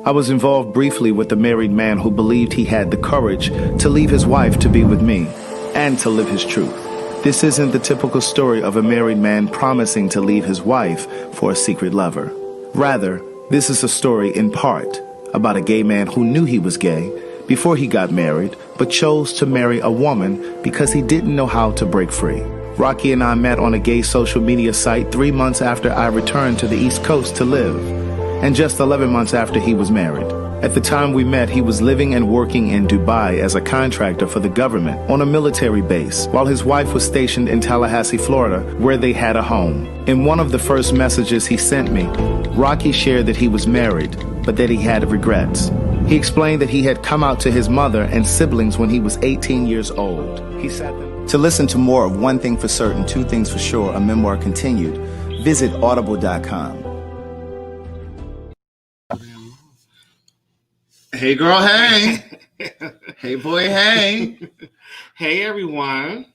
I was involved briefly with a married man who believed he had the courage to leave his wife to be with me and to live his truth. This isn't the typical story of a married man promising to leave his wife for a secret lover. Rather, this is a story in part about a gay man who knew he was gay before he got married, but chose to marry a woman because he didn't know how to break free. Rocky and I met on a gay social media site 3 months after I returned to the East Coast to live, and just 11 months after he was married. At the time we met, he was living and working in Dubai as a contractor for the government on a military base, while his wife was stationed in Tallahassee, Florida, where they had a home. In one of the first messages he sent me, Rocky shared that he was married, but that he had regrets. He explained that he had come out to his mother and siblings when he was 18 years old. He sat them. To listen to more of One Thing for Certain, Two Things for Sure, a memoir continued, visit audible.com. Hey girl, hey. Hey boy, hey. Hey everyone.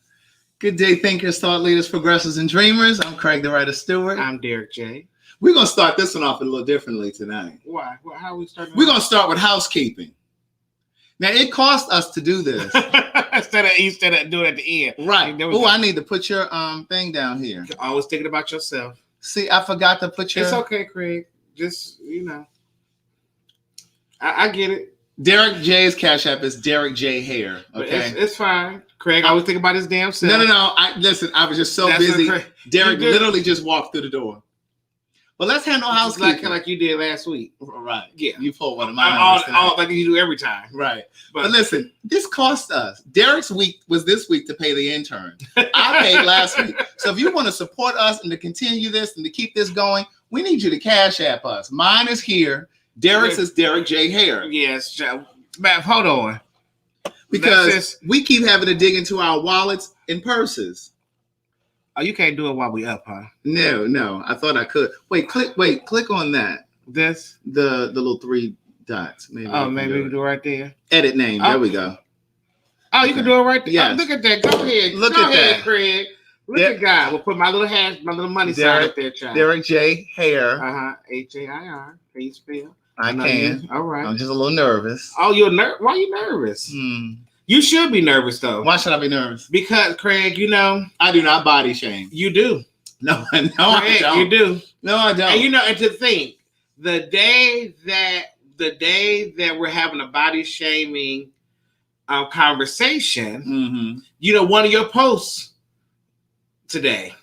Good day, thinkers, thought leaders, progressives, and dreamers. I'm Craig the Writer Stewart. I'm Derek J. We're going to start this one off a little differently tonight. Why? How are we starting? We're going to start with housekeeping. Now, it cost us to do this. instead of doing it at the end. Right. Oh, I need to put your thing down here. You're always thinking about yourself. See, I forgot to put your... It's okay, Craig. Just, I get it. Derek J's Cash App is Derek J Hair. Okay, it's fine. Craig always think about his damn self. No. Listen, I was just so busy. Derek literally just walked through the door. But let's handle housekeeping like you did last week. Right. Yeah. You pulled one of mine. Like you do every time. Right. But listen, this cost us. Derek's week was this week to pay the intern. I paid last week. So if you want to support us and to continue this and to keep this going, we need you to Cash App us. Mine is here. Derek's is Derek J Hair. Yes. Man, hold on. Because we keep having to dig into our wallets and purses. Oh, you can't do it while we up, huh? No. I thought I could. Click on that. This? The little 3 dots. Maybe we can do it right there. Edit name. There we go. Oh, you can do it right there. Yes. Oh, look at that. Go ahead. Look at that, Craig. Look at God. We'll put my little money sign up there, child. Derek J Hair. Hair. Can you spell? I can. All right. I'm just a little nervous. Oh, you're nervous? Why are you nervous? You should be nervous, though. Why should I be nervous? Because, Craig, I do not body shame. You do. No, Craig, I don't. You do. No, I don't. And to think, the day that we're having a body shaming conversation, one of your posts today.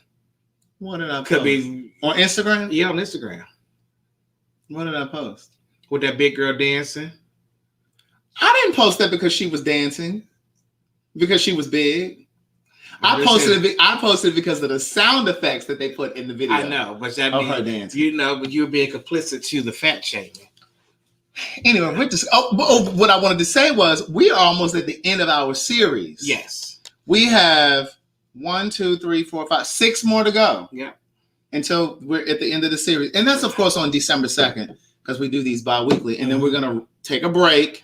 What did I post? Could be on Instagram? Yeah, on Instagram. What did I post? With that big girl dancing? I didn't post that because she was dancing, because she was big. I posted it because of the sound effects that they put in the video. I know, but that of her dancing. But you're being complicit to the fat shaming. Anyway, what I wanted to say was we are almost at the end of our series. Yes. We have 6 more to go. Yeah. Until we're at the end of the series. And that's, of course, on December 2nd, because we do these bi-weekly. And then we're going to take a break.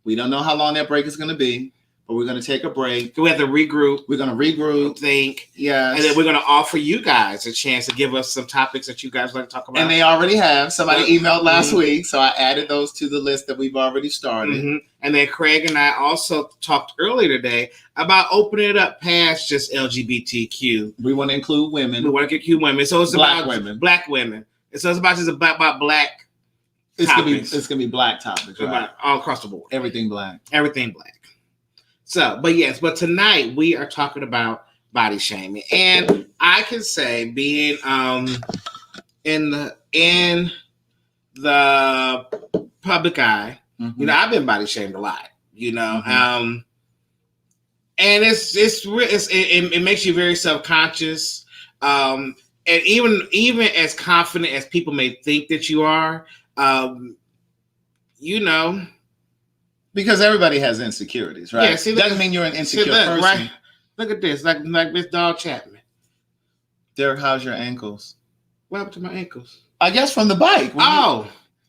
We don't know how long that break is going to be, but we're going to take a break. We have to regroup. We're going to regroup. Think. Yes. And then we're going to offer you guys a chance to give us some topics that you guys like to talk about. And they already have. Somebody emailed last week, so I added those to the list that we've already started. And then Craig and I also talked earlier today about opening it up past just LGBTQ. We want to include women. We want to include women. So it's Black about women. Black women. And so it's about black. It's gonna be black topics, right? All across the board. Everything black. So, but tonight we are talking about body shaming, and I can say, being in the public eye, I've been body shamed a lot, and it makes you very self-conscious, and even as confident as people may think that you are. Because everybody has insecurities, right? Yeah, see, doesn't mean you're an insecure person. Right? Look at this, like Miss Dog Chapman. Derek, how's your ankles? What happened to my ankles? I guess from the bike.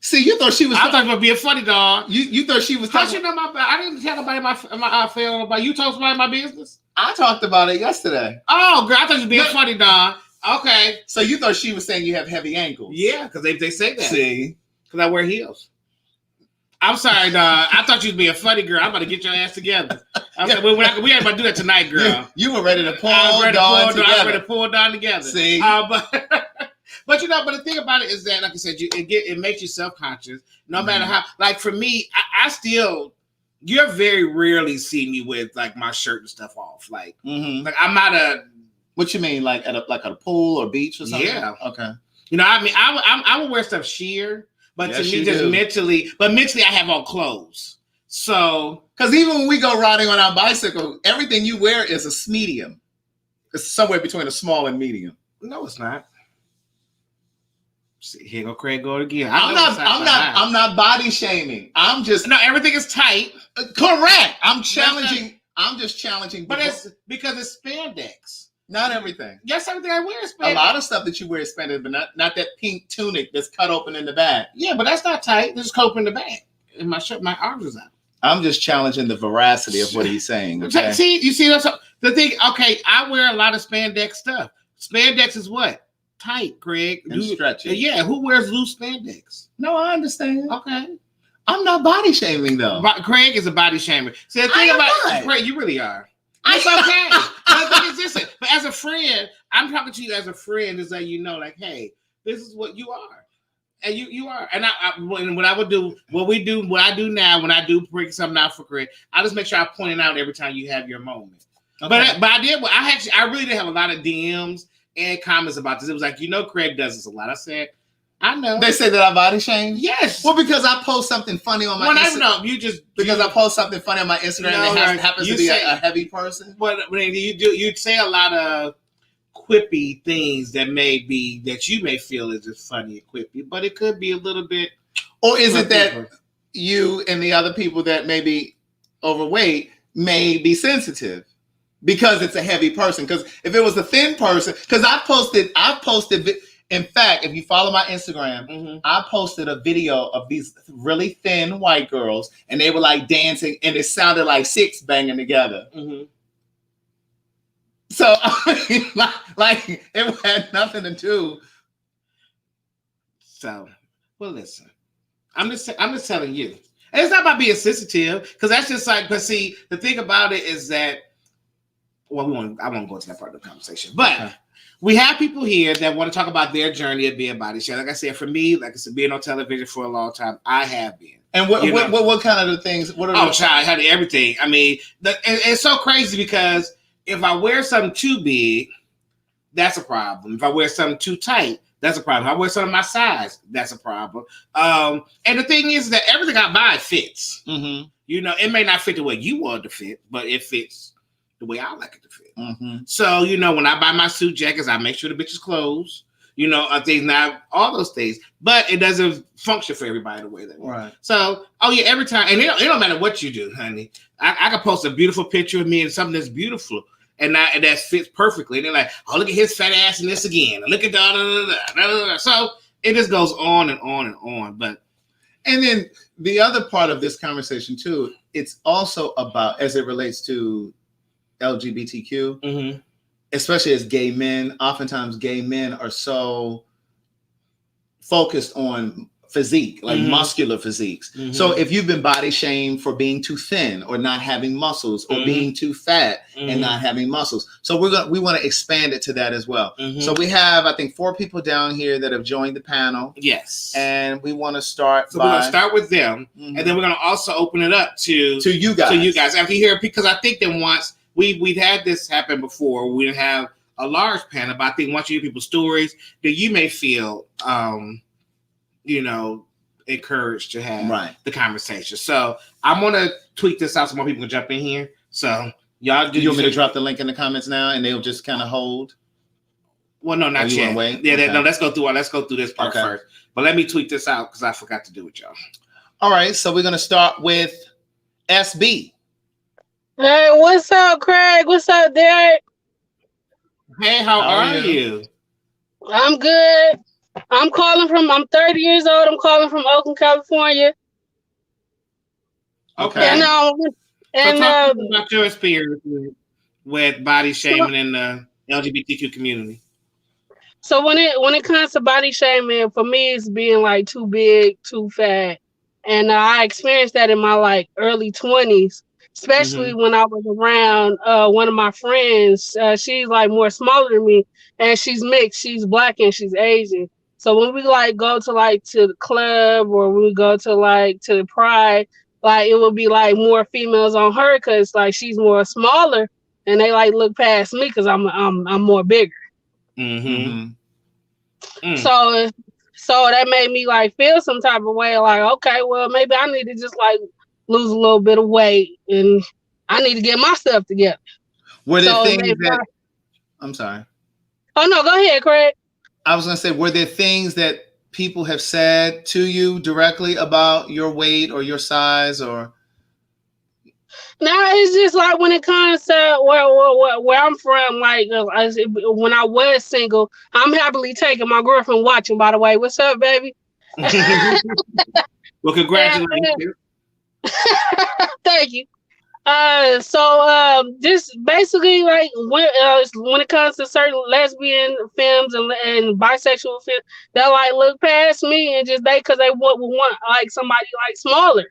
See, you thought she was. I thought you were being funny, dog. You thought she was. How you know I didn't tell nobody my feeling about. You told somebody my business. I talked about it yesterday. Oh, girl, I thought you were being funny, dog. Okay. So you thought she was saying you have heavy ankles? Yeah, because they say that. See. Because I wear heels. I'm sorry, dog. I thought you was being a funny girl. I'm about to get your ass together. I said, we ain't about to do that tonight, girl. You were ready to pull Dawn together. I was ready to pull Dawn together. See? But you know, but the thing about it is that, like I said, it makes you self-conscious. No matter how, like for me, I still, you're very rarely see me with like my shirt and stuff off. Like, like I'm not a. What you mean, like at a pool or beach or something? Yeah. Okay. You know, I mean, I would wear stuff sheer. But yes, to me, just mentally, I have on clothes. So, because even when we go riding on our bicycle, everything you wear is a medium. It's somewhere between a small and medium. No, it's not. See, here go Craig go again. I'm not body shaming. I'm just everything is tight. Correct. I'm challenging. I'm just challenging. But it's because it's spandex. Not everything. Yes, everything I wear is spandex. A lot of stuff that you wear is spandex, but not that pink tunic that's cut open in the back. Yeah, but that's not tight. It's cut open in the back. And my shirt, my arms is out. I'm just challenging the veracity of what he's saying. Okay? See, you see that's the thing. Okay, I wear a lot of spandex stuff. Spandex is what? Tight, Craig. And stretchy. Yeah, who wears loose spandex? No, I understand. Okay. I'm not body shaming though. Craig is a body shamer. See, the thing about Craig, you really are. It's okay. But as a friend, I'm talking to you as a friend to say, you know, like, hey, this is what you are. And you are. And what I do now, when I do bring something out for Craig, I just make sure I point it out every time you have your moment. Okay. But I really did have a lot of DMs and comments about this. It was like, you know, Craig does this a lot. I said, I know. They say that I body shame? Yes. Well, because I post something funny on my Instagram. I post something funny on my Instagram and it happens to be a heavy person. But you say a lot of quippy things that you may feel is just funny and quippy, but it could be a little bit. Or is it that you and the other people that may be overweight may be sensitive because it's a heavy person? Because if it was a thin person, because I've posted. In fact, if you follow my Instagram, I posted a video of these really thin white girls, and they were like dancing, and it sounded like six banging together. So I mean, like it had nothing to do. So, well, listen, I'm just telling you, and it's not about being sensitive, because that's just like. But see, the thing about it is that, well, I won't go into that part of the conversation, but. We have people here that want to talk about their journey of being body shamed. Like I said, for me, like I said, being on television for a long time, I have been. And what kind of the things? What are child, had everything. I mean, it's so crazy because if I wear something too big, that's a problem. If I wear something too tight, that's a problem. If I wear something my size, that's a problem. And the thing is that everything I buy fits. You know, it may not fit the way you want it to fit, but it fits the way I like it to fit. So, you know, when I buy my suit jackets, I make sure the bitch is closed. You know, things, not all those things, but it doesn't function for everybody the way they want. Right. So, every time, and it don't matter what you do, honey. I can post a beautiful picture of me and something that's beautiful and that fits perfectly. And they're like, oh, look at his fat ass in this again. Look at that. So it just goes on and on and on. And then the other part of this conversation too, it's also about, as it relates to LGBTQ, especially as gay men, oftentimes gay men are so focused on physique, like muscular physiques. So if you've been body shamed for being too thin or not having muscles, or being too fat and not having muscles, so we want to expand it to that as well. So we have, I think, 4 people down here that have joined the panel. Yes, and we want to start. So we're going to start with them, and then we're going to also open it up to you guys. To you guys after you hear, because I think that once we've had this happen before, we didn't have a large panel, but I think once you hear people's stories, that you may feel you know, encouraged to have the conversation. So I'm gonna tweet this out so more people can jump in here. So y'all do. You want me to drop the link in the comments now, and they'll just kind of hold? Well, no, not yet. Yeah, okay. No. Let's go through this part first. But let me tweet this out because I forgot to do it, y'all. All right, so we're gonna start with SB. Hey, what's up, Craig? What's up, Derek? Hey, how are you? I'm good. I'm 30 years old. I'm calling from Oakland, California. Okay. And talk about your experience with body shaming in the LGBTQ community. So when it comes to body shaming, for me, it's being like too big, too fat, And I experienced that in my like early 20s, especially when I was around one of my friends. She's like more smaller than me, and she's mixed. She's black and she's Asian. So when we like go to like to the club or when we go to like to the Pride, like it would be like more females on her because like she's more smaller, and they like look past me because I'm more bigger. So so that made me like feel some type of way, like, okay, well, maybe I need to just like lose a little bit of weight and I need to get my stuff together. Were there So things maybe that I'm sorry. Oh no, go ahead, Craig. I was gonna say, were there things that people have said to you directly about your weight or your size or Now it's just like when it comes to where I'm from, like when I was single, I'm happily taking my girlfriend watching, by the way. What's up, baby? Well, congratulations. Thank you. Just basically like when it comes to certain lesbian films and bisexual films, they like look past me and just because they want like somebody like smaller.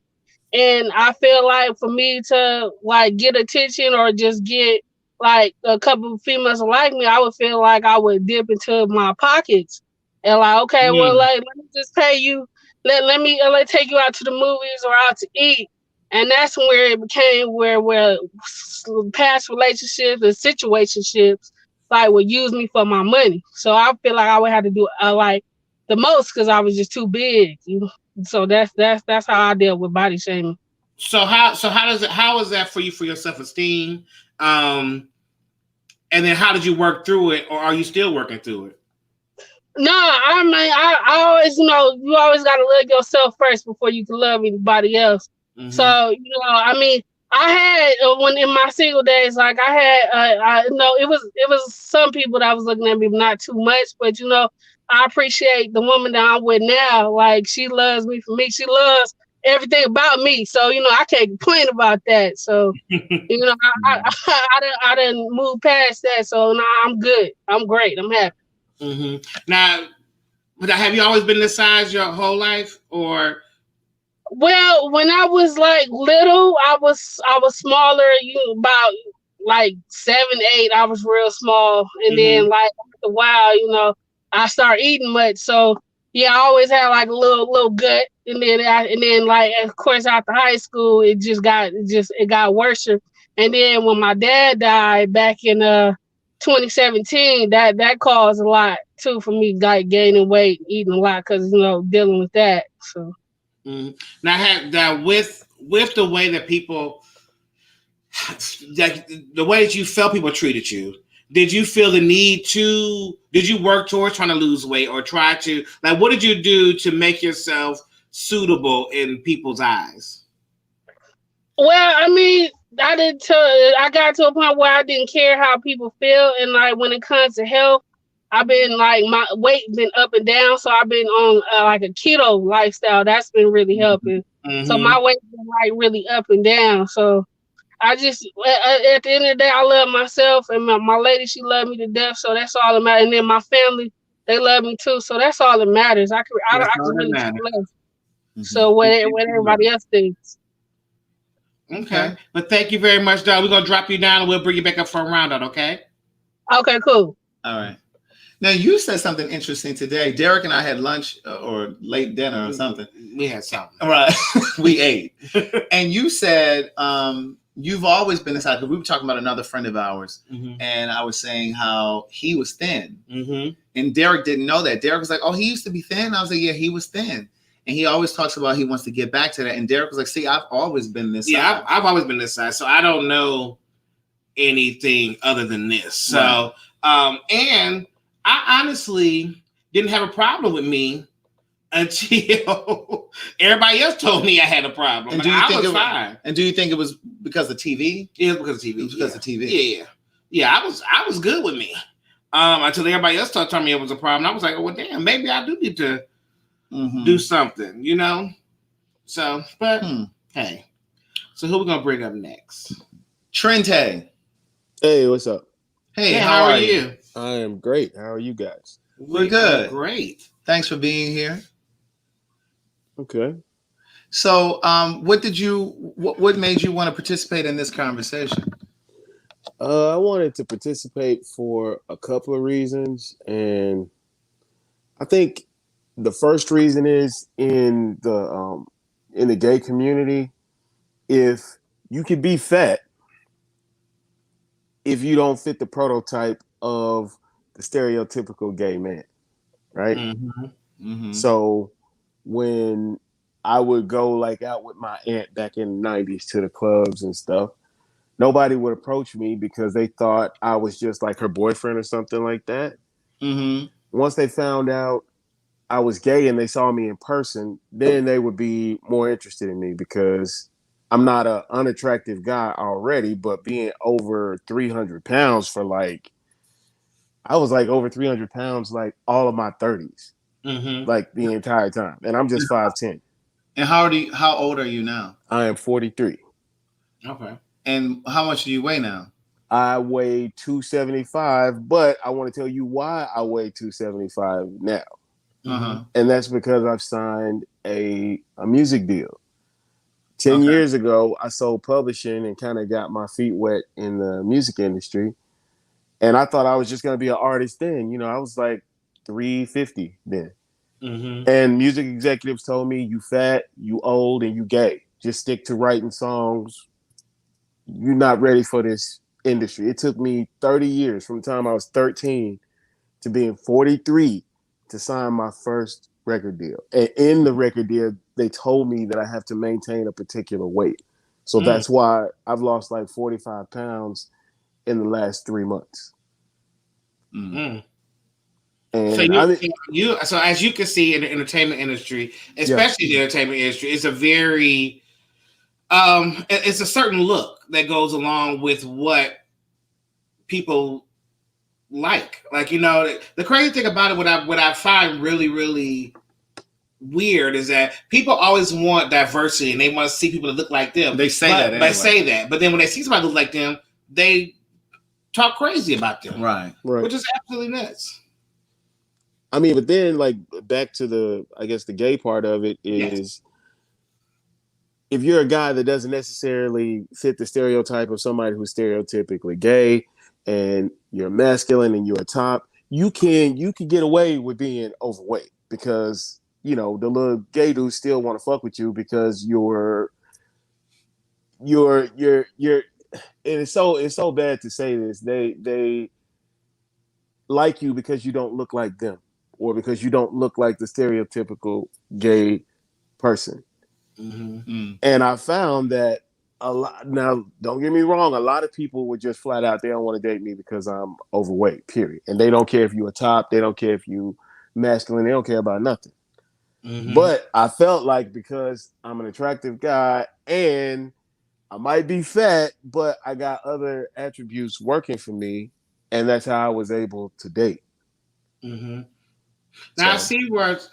And I feel like for me to like get attention or just get like a couple of females like me, I would feel like I would dip into my pockets and like, okay, well, like let me just pay you, let me take you out to the movies or out to eat. And that's where it became where past relationships and situationships like would use me for my money. So I feel like I would have to do like the most because I was just too big. You know? So that's how I deal with body shaming. So how is that for you for your self-esteem? And then how did you work through it, or are you still working through it? No, I mean I always you always gotta love yourself first before you can love anybody else. So I mean I had when in my single days, like I had it was some people that was looking at me, but not too much, but I appreciate the woman that I'm with now. Like she loves me for me. She loves everything about me. So, I can't complain about that. So, I didn't move past that. So now I'm good. I'm great. I'm happy. Now, have you always been this size your whole life, or? Well, when I was like little, I was smaller. About like 7, 8. I was real small, and then like after a while, I started eating much. So yeah, I always had like a little gut, and then like of course after high school, it got worse. And then when my dad died back in 2017, that caused a lot too for me, like gaining weight, eating a lot, because dealing with that. So. Now, with the way that people, like the way that you felt people treated you, did you feel the need to? Did you work towards trying to lose weight, or try to what did you do to make yourself suitable in people's eyes? Well, I mean, I got to a point where I didn't care how people feel, and like when it comes to health, I've been like my weight been up and down, so I've been on like a keto lifestyle. That's been really helping. So my weight been like really up and down. So I just at the end of the day, I love myself, and my lady, she loved me to death. So that's all that matters. And then my family, they love me too. So that's all that matters. I can really care less. So what everybody else thinks. Okay, but thank you very much, dog. We're gonna drop you down and we'll bring you back up for a roundout. Okay. Okay. Cool. All right. Now, you said something interesting today. Derek and I had lunch or late dinner or something. We had something. Right. We ate. And you said you've always been this high, because we were talking about another friend of ours. And I was saying how he was thin. And Derek didn't know that. Derek was like, oh, he used to be thin? I was like, yeah, he was thin. And he always talks about he wants to get back to that. And Derek was like, see, I've always been this size. I've always been this size. So I don't know anything other than this. So, and I honestly didn't have a problem with me until everybody else told me I had a problem. And I was fine. And do you think it was because of TV? Yeah, it was because of TV. It was because of TV. Yeah. I was good with me. Until everybody else started telling me it was a problem. I was like, oh well, damn, maybe I do need to do something, So, but hey, so who we gonna bring up next? Trente. Hey, what's up? Hey, how are you? I am great. How are you guys? We're good. Great. Thanks for being here. Okay. So, what made you want to participate in this conversation? I wanted to participate for a couple of reasons, and I think the first reason is in the gay community, if you can be fat if you don't fit the prototype of the stereotypical gay man, right? Mm-hmm. Mm-hmm. So when I would go like out with my aunt back in the 90s to the clubs and stuff, nobody would approach me because they thought I was just like her boyfriend or something like that. Mm-hmm. Once they found out I was gay and they saw me in person, then they would be more interested in me because I'm not an unattractive guy already, but being over 300 pounds I was like over 300 pounds like all of my 30s, Mm-hmm. like the entire time. And I'm just 5'10". And how old are you now? I am 43. Okay. And how much do you weigh now? I weigh 275, but I want to tell you why I weigh 275 now. Uh-huh. And that's because I've signed a music deal. 10 Okay. years ago, I sold publishing and kind of got my feet wet in the music industry. And I thought I was just going to be an artist then. You know, I was like 350 then. Mm-hmm. And music executives told me, you fat, you old, and you gay. Just stick to writing songs. You're not ready for this industry. It took me 30 years from the time I was 13 to being 43 to sign my first record deal. And in the record deal, they told me that I have to maintain a particular weight. So that's why I've lost like 45 pounds in the last 3 months. Mm. And So as you can see in the entertainment industry, especially the entertainment industry, it's a very it's a certain look that goes along with what people like. Like, you know, the crazy thing about it, what I find really, really weird is that people always want diversity and they want to see people that look like them. They say that anyway. They say that. But then when they see somebody look like them, they talk crazy about them. Right. Which is absolutely nuts. I mean, but then like back to the gay part of it is if you're a guy that doesn't necessarily fit the stereotype of somebody who's stereotypically gay and you're masculine and you're a top, you can get away with being overweight because, you know, the little gay dudes still want to fuck with you because you're and it's so bad to say this. They like you because you don't look like them or because you don't look like the stereotypical gay person. Mm-hmm. And I found that a lot. Now, don't get me wrong. A lot of people would just flat out, they don't want to date me because I'm overweight, period. And they don't care if you're a top. They don't care if you masculine. They don't care about nothing. Mm-hmm. But I felt like because I'm an attractive guy and I might be fat, but I got other attributes working for me. And that's how I was able to date. Mm-hmm. Now So,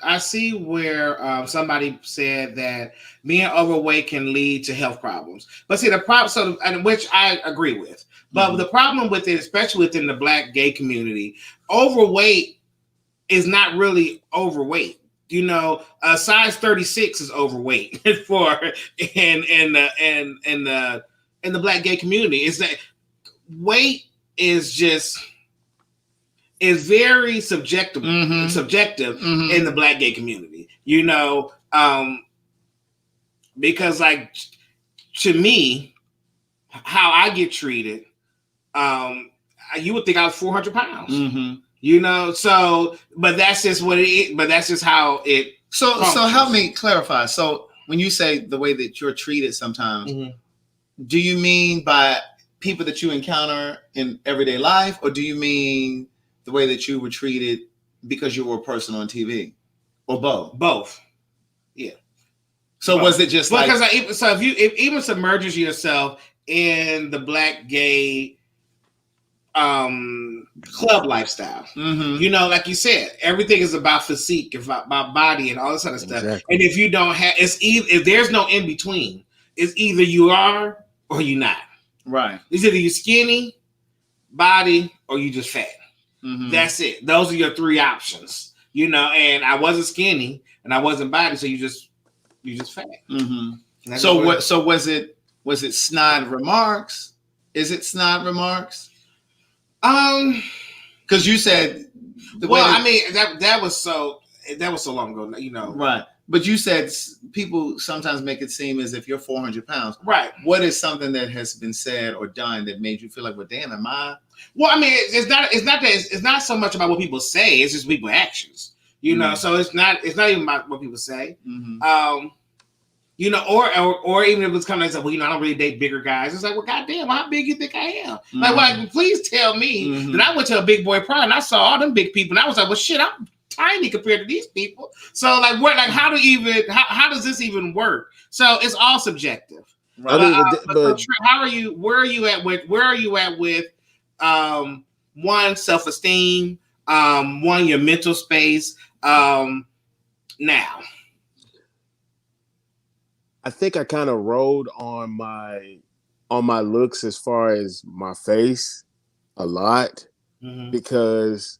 I see where somebody said that being overweight can lead to health problems. But see the problem, which I agree with. But the problem with it, especially within the Black gay community, overweight is not really overweight. You know, a size 36 is overweight for in the Black gay community. Is that weight is very subjective in the Black gay community, you know, because like to me, how I get treated, you would think I was 400 pounds, you know, so, but that's just what it is, but that's just how it. So help me clarify. So when you say the way that you're treated sometimes, do you mean by people that you encounter in everyday life, or do you mean the way that you were treated because you were a person on TV, or both? Both. Yeah. So both. Was it just because if you even submerges yourself in the Black gay club lifestyle, you know, like you said, everything is about physique, about body, and all this other stuff. And if you don't have, if there's no in between, it's either you are or you're not. Right. It's either you skinny, body, or you just fat. That's it. Those are your three options, you know. And I wasn't skinny and I wasn't body, so you just You just fat. Mm-hmm. So what? So was it snide remarks? Is it snide remarks? Because you said. I mean that was so long ago. You know, right? But you said people sometimes make it seem as if you're 400 pounds. Right. What is something that has been said or done that made you feel like, well, damn, am I? Well, I mean, it's not so much about what people say. It's just people's actions. You know, so it's not even about what people say. Mm-hmm. You know, or even if it's coming like, well, you know, I don't really date bigger guys. It's like, well, goddamn, how big you think I am? Mm-hmm. Like, please tell me that I went to a big boy pride and I saw all them big people, and I was like, well, shit, I'm tiny compared to these people. So, like, what, like, how does this even work? So it's all subjective. Right. But how are you? Where are you at with one, self-esteem, one, your mental space, now? I think I kind of rode on my looks as far as my face a lot because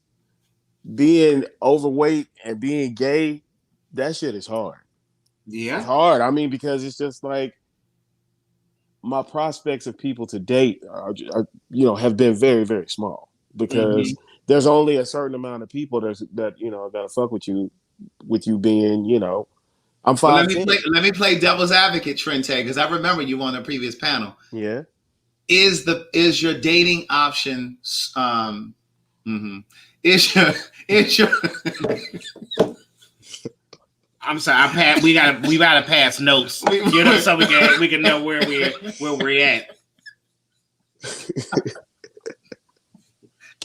being overweight and being gay, that shit is hard. Yeah. It's hard. I mean, because it's just like my prospects of people to date are have been very, very small because there's only a certain amount of people that'll fuck with you being, I'm 5'10". Let me play devil's advocate, Trente, because I remember you on the previous panel. Yeah. Is your dating option is your I'm sorry, we gotta pass notes, so we can know where we're at.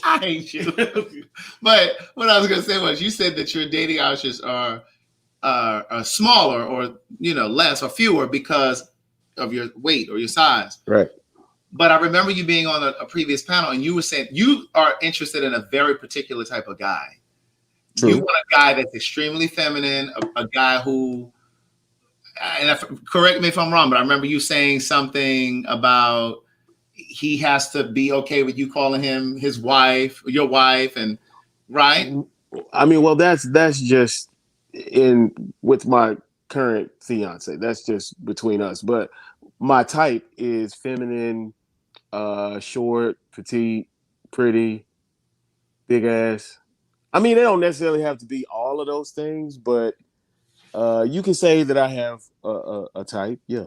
I hate you. But what I was gonna say was, you said that your dating options are smaller or less or fewer because of your weight or your size. Right. But I remember you being on a previous panel and you were saying you are interested in a very particular type of guy. True. You want a guy that's extremely feminine, a guy who, and correct me if I'm wrong, but I remember you saying something about he has to be okay with you calling him his wife, or your wife, and right? I mean, well, that's just with my current fiance. That's just between us. But my type is feminine, short, petite, pretty, big ass. I mean, they don't necessarily have to be all of those things, but you can say that I have a type. Yeah.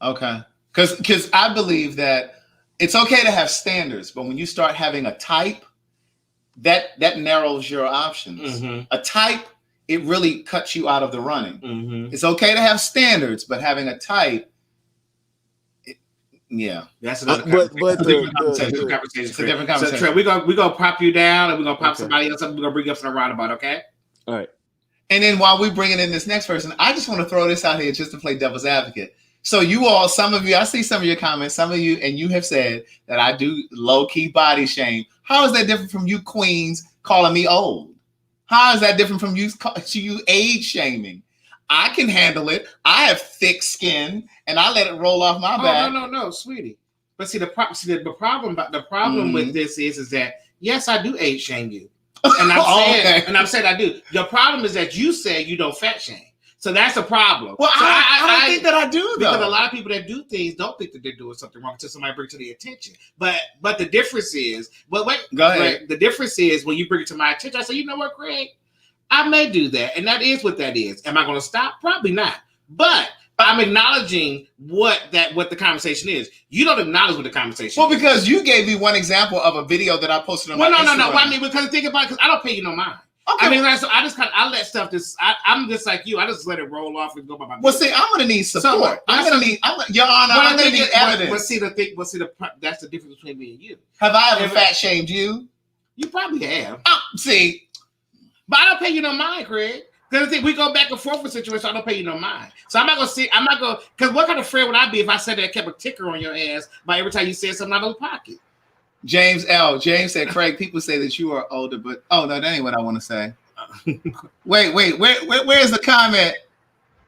Okay. Because I believe that it's okay to have standards, but when you start having a type, that narrows your options. A type, it really cuts you out of the running. It's okay to have standards, but having a type, that's another conversation. It's a different conversation. So, we're gonna prop you down, and we're gonna prop somebody else up. We're gonna bring you up to the roundabout, okay? All right. And then while we bringing in this next person, I just want to throw this out here just to play devil's advocate. So you all, some of you, I see some of your comments, some of you, and you have said that I do low-key body shame. How is that different from you queens calling me old? How is that different from you age shaming? I can handle it. I have thick skin, and I let it roll off my back. No, sweetie. But see, the problem with this is that yes, I do age shame you, and I'm saying I do. The problem is that you said you don't fat shame, so that's a problem. Well, so I don't think that I do though, because a lot of people that do things don't think that they're doing something wrong until somebody brings it to their attention. But the difference is, go ahead. The difference is when you bring it to my attention, I say, you know what, Craig, I may do that, and that is what that is. Am I going to stop? Probably not. But I'm acknowledging what the conversation is. You don't acknowledge what the conversation is. Well, because you gave me one example of a video that I posted on my Instagram. No. I mean, because think about it, because I don't pay you no mind. Okay. I mean, so I let stuff I'm just like you. I just let it roll off and go by my business. Well, see, I'm gonna need support. Your Honor, I'm gonna need evidence. That's the difference between me and you. Have I ever fat shamed you? You probably have. See. But I don't pay you no mind, Craig. Because we go back and forth with situations, I don't pay you no mind. So I'm not going, because what kind of friend would I be if I said that I kept a ticker on your ass by every time you said something out of the pocket? James said, Craig, people say that you are older, but no, that ain't what I want to say. Wait, where's the comment?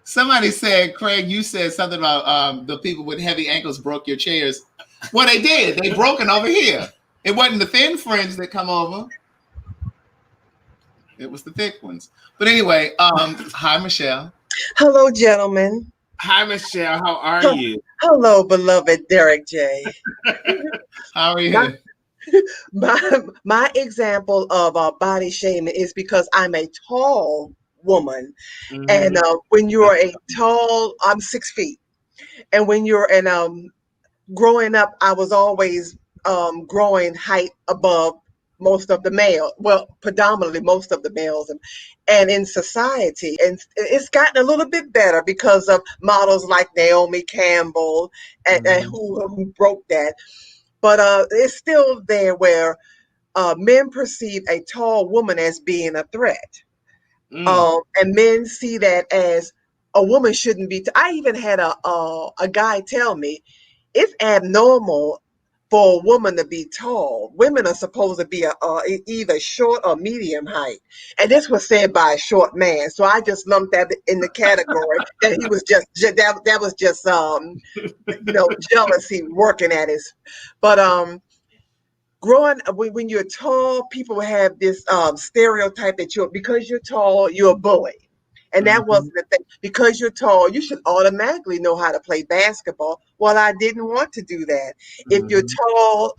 Somebody said, Craig, you said something about the people with heavy ankles broke your chairs. Well, they did. They broken over here. It wasn't the thin friends that come over. It was the thick ones. But anyway, hi, Michelle. Hello, gentlemen. Hi, Michelle. How are you? Hello, beloved Derek J. How are you? My example of body shaming is because I'm a tall woman, and when you're a tall, I'm 6 feet, and when you're growing up, I was always growing height above most of the male, well, predominantly most of the males, and in society, and it's gotten a little bit better because of models like Naomi Campbell and who broke that. But it's still there where men perceive a tall woman as being a threat. And men see that as a woman shouldn't be. I even had a guy tell me it's abnormal for a woman to be tall. Women are supposed to be either short or medium height, and this was said by a short man. So I just lumped that in the category that he was just that was just jealousy working at his. But growing when you're tall, people have this stereotype that because you're tall, you're a bully. And that wasn't the thing. Because you're tall, you should automatically know how to play basketball. Well, I didn't want to do that. If you're tall,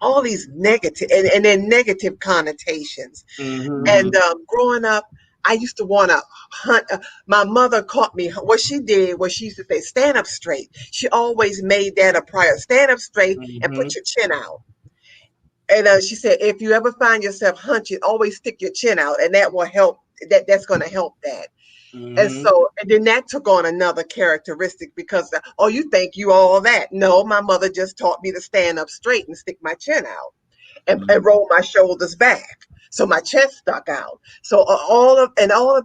all these negative and then negative connotations. And growing up, I used to want to hunt. My mother caught me. What she did was she used to say, stand up straight. She always made that a priority. Stand up straight and put your chin out. And she said, if you ever find yourself hunching, always stick your chin out, and that will help. That's going to help that. And so, and then that took on another characteristic because, oh, you think you all that? No, my mother just taught me to stand up straight and stick my chin out and roll my shoulders back, so my chest stuck out. So all of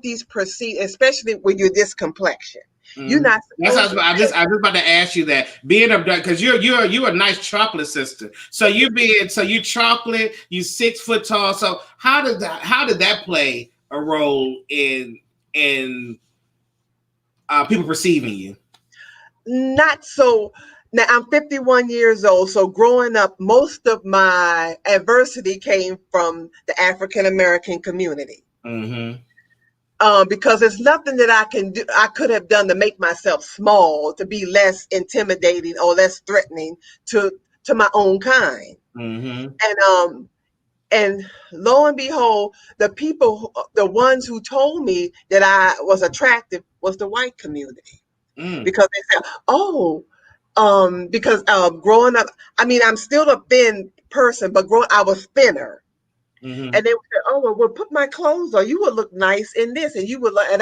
these proceed, especially when you're this complexion. You're not. I was just about to ask you that, being abducted, because you're a nice chocolate sister. So you chocolate, you 6 foot tall. So how did that play a role in people perceiving you? Not so. Now I'm 51 years old. So growing up, most of my adversity came from the African American community. Because there's nothing that I could have done to make myself small, to be less intimidating or less threatening to my own kind. And lo and behold, the ones who told me that I was attractive was the white community, because they said, oh, because growing up, I mean, I'm still a thin person, but I was thinner. And they would say, oh, well, put my clothes on. You would look nice in this. And you would look, and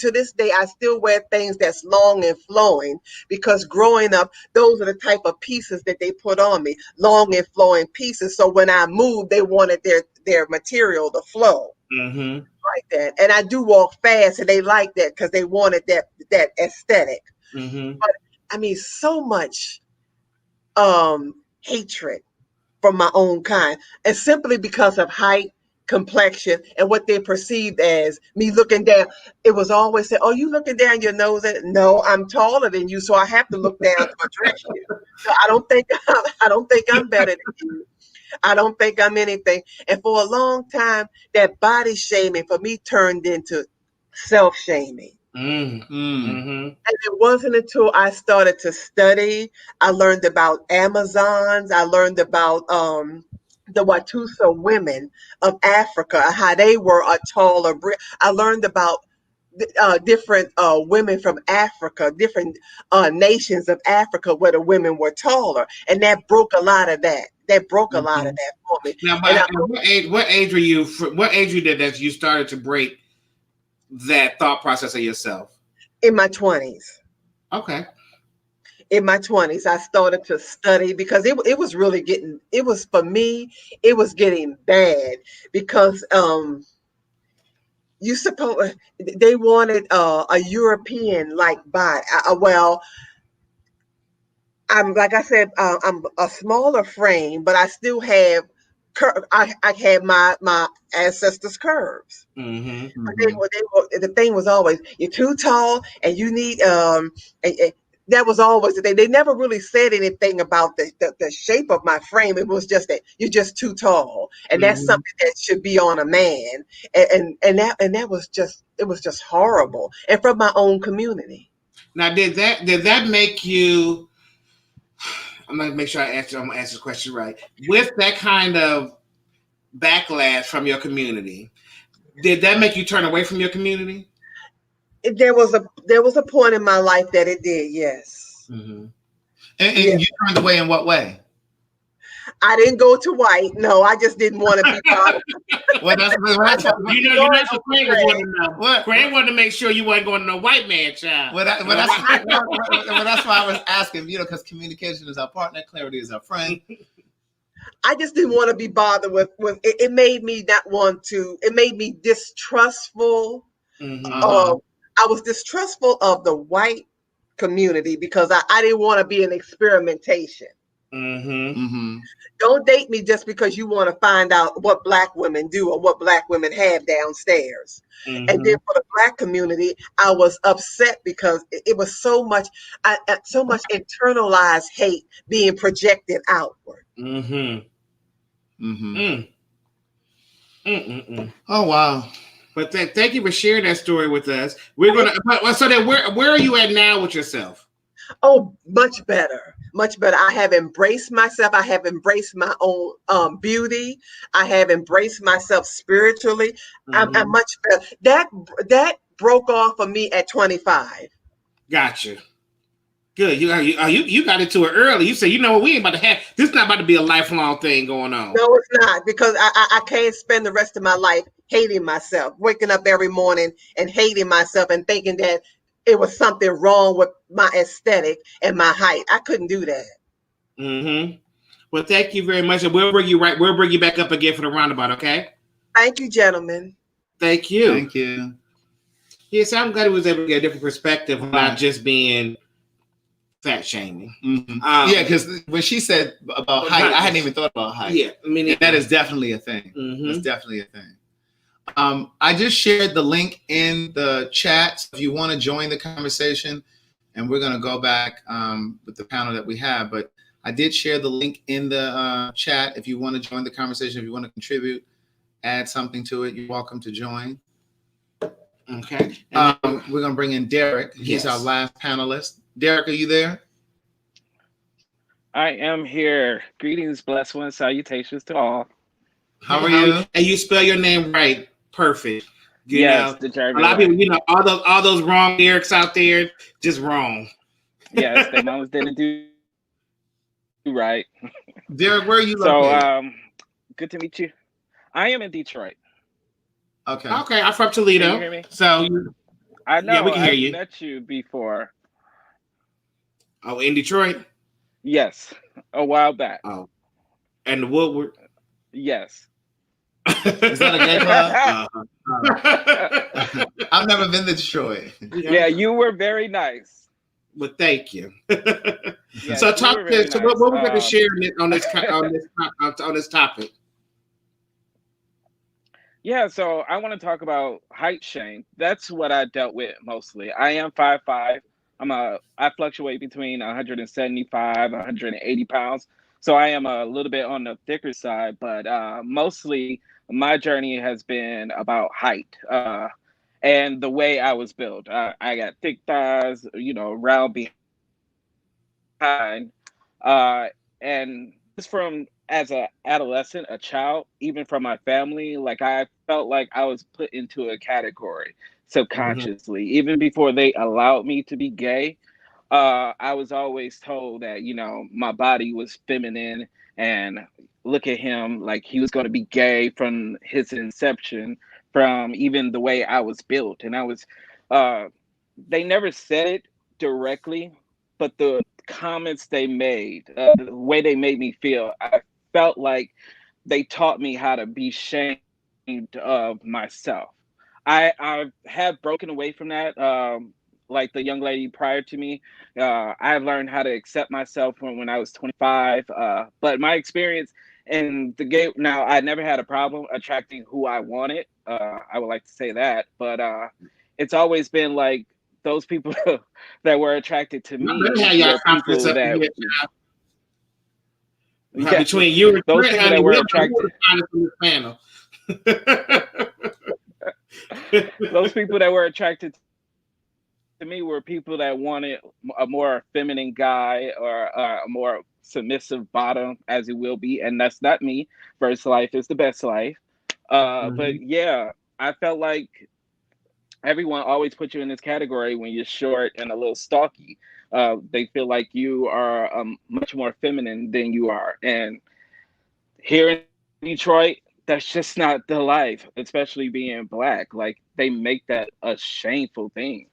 to this day, I still wear things that's long and flowing, because growing up, those are the type of pieces that they put on me, long and flowing pieces. So when I moved, they wanted their material to flow like that. And I do walk fast, and they like that because they wanted that aesthetic. But I mean, so much hatred from my own kind, and simply because of height, complexion, and what they perceived as me looking down. It was always said, oh, you looking down your nose at? No, I'm taller than you, so I have to look down to address you. So I don't think I'm better than you. I don't think I'm anything. And for a long time, that body shaming for me turned into self-shaming. And it wasn't until I started to study, I learned about Amazons, I learned about the Watusa women of Africa, how they were a taller. I learned about different women from Africa, different nations of Africa where the women were taller, and that broke a lot of that. That broke a lot of that for me. Now, what age were you? What age were you that you started to break that thought process of yourself? In my 20s. Okay. In my 20s, I started to study because it was really getting. It was, for me, it was getting bad because you suppose they wanted a European like body. Well, I'm, like I said, I'm a smaller frame, but I still have I had my ancestors' curves. But the thing was always, you're too tall and you need that was always the thing. They never really said anything about the shape of my frame. It was just that you're just too tall, and that's something that should be on a man. And that was just it was just horrible, and from my own community. Now, did that make you? I'm gonna make sure I'm gonna answer the question right. With that kind of backlash from your community, did that make you turn away from your community? There was a point in my life that it did, yes. Mm-hmm. And you turned away in what way? I didn't go to white. No, I just didn't want to be bothered. Well, that's what Craig wanted to know. What? Craig wanted to make sure you wasn't going to no white man, child. That's why I was asking, because communication is our partner, clarity is our friend. I just didn't want to be bothered with it. It made me not want to. It made me distrustful. Mm-hmm. I was distrustful of the white community because I didn't want to be an experimentation. Mm-hmm. Mm-hmm. Don't date me just because you want to find out what Black women do or what Black women have downstairs. Mm-hmm. And then for the Black community, I was upset because it was so much internalized hate being projected outward. Mm-hmm. Mm-hmm. Mm-mm-mm. Oh wow! But thank you for sharing that story with us. We're gonna. So then, where are you at now with yourself? Oh, much better. Much better. I have embraced myself. I have embraced my own beauty. I have embraced myself spiritually. Mm-hmm. I'm much better. That broke off for me at 25. Gotcha. Good. You got into it early. You said, you know what, we ain't about to have this. Not about to be a lifelong thing going on. No, it's not, because I can't spend the rest of my life hating myself, waking up every morning and hating myself and thinking that it was something wrong with my aesthetic and my height. I couldn't do that. Mm-hmm. Well, thank you very much, and we'll bring you back up again for the roundabout. Okay. Thank you, gentlemen. Thank you. Thank you. Yes, I'm glad we was able to get a different perspective, not just being fat shaming. Mm-hmm. Yeah, because when she said about height, I hadn't even thought about height. Yeah, I mean, that is definitely a thing. Mm-hmm. It's definitely a thing. I just shared the link in the chat. So if you want to join the conversation, and we're going to go back with the panel that we have, but I did share the link in the chat. If you want to join the conversation, if you want to contribute, add something to it, you're welcome to join. Okay. We're going to bring in Derek. He's Yes. our last panelist. Derek, are you there? I am here. Greetings, blessed ones, salutations to all. How are you? And you spell your name right. Perfect. You know, the a Jeremy. lot of people, all those wrong Dereks out there, just wrong. Yes, the mamas didn't do right. Derek, where are you located? So, good to meet you. I am in Detroit. Okay. Okay, I'm from Toledo. Can you hear me? So I know. Yeah, we can hear I've you. met you before. Oh, in Detroit? Yes, a while back. Oh. And the Woodward? Yes. Is that a gay club? I've never been to Detroit. Yeah, you were very nice. Well, thank you. Yeah, So you talk were very to nice. what we're going to share on this topic. Yeah, so I want to talk about height shame. That's what I dealt with mostly. I am 5'5". I fluctuate between 175, 180 pounds. So I am a little bit on the thicker side, but mostly my journey has been about height and the way I was built. I got thick thighs, round behind, and just from as an adolescent, a child, even from my family, like I felt like I was put into a category subconsciously, even before they allowed me to be gay. I was always told that, my body was feminine and look at him, like he was going to be gay from his inception, from even the way I was built. And they never said it directly, but the comments they made, the way they made me feel, I felt like they taught me how to be ashamed of myself. I have broken away from that. Like the young lady prior to me, I've learned how to accept myself when I was 25. But my experience in the gay, now I never had a problem attracting who I wanted. I would like to say that, but it's always been like those people that were attracted to me were people that. Yeah, between you and those Trent, people honey, that were we'll attracted find it from this panel. Those people that were attracted to me were people that wanted a more feminine guy or a more submissive bottom, as it will be, and that's not me. First life is the best life. But yeah, I felt like everyone always puts you in this category when you're short and a little stocky. They feel like you are much more feminine than you are, and here in Detroit, that's just not the life, especially being black. Like they make that a shameful thing.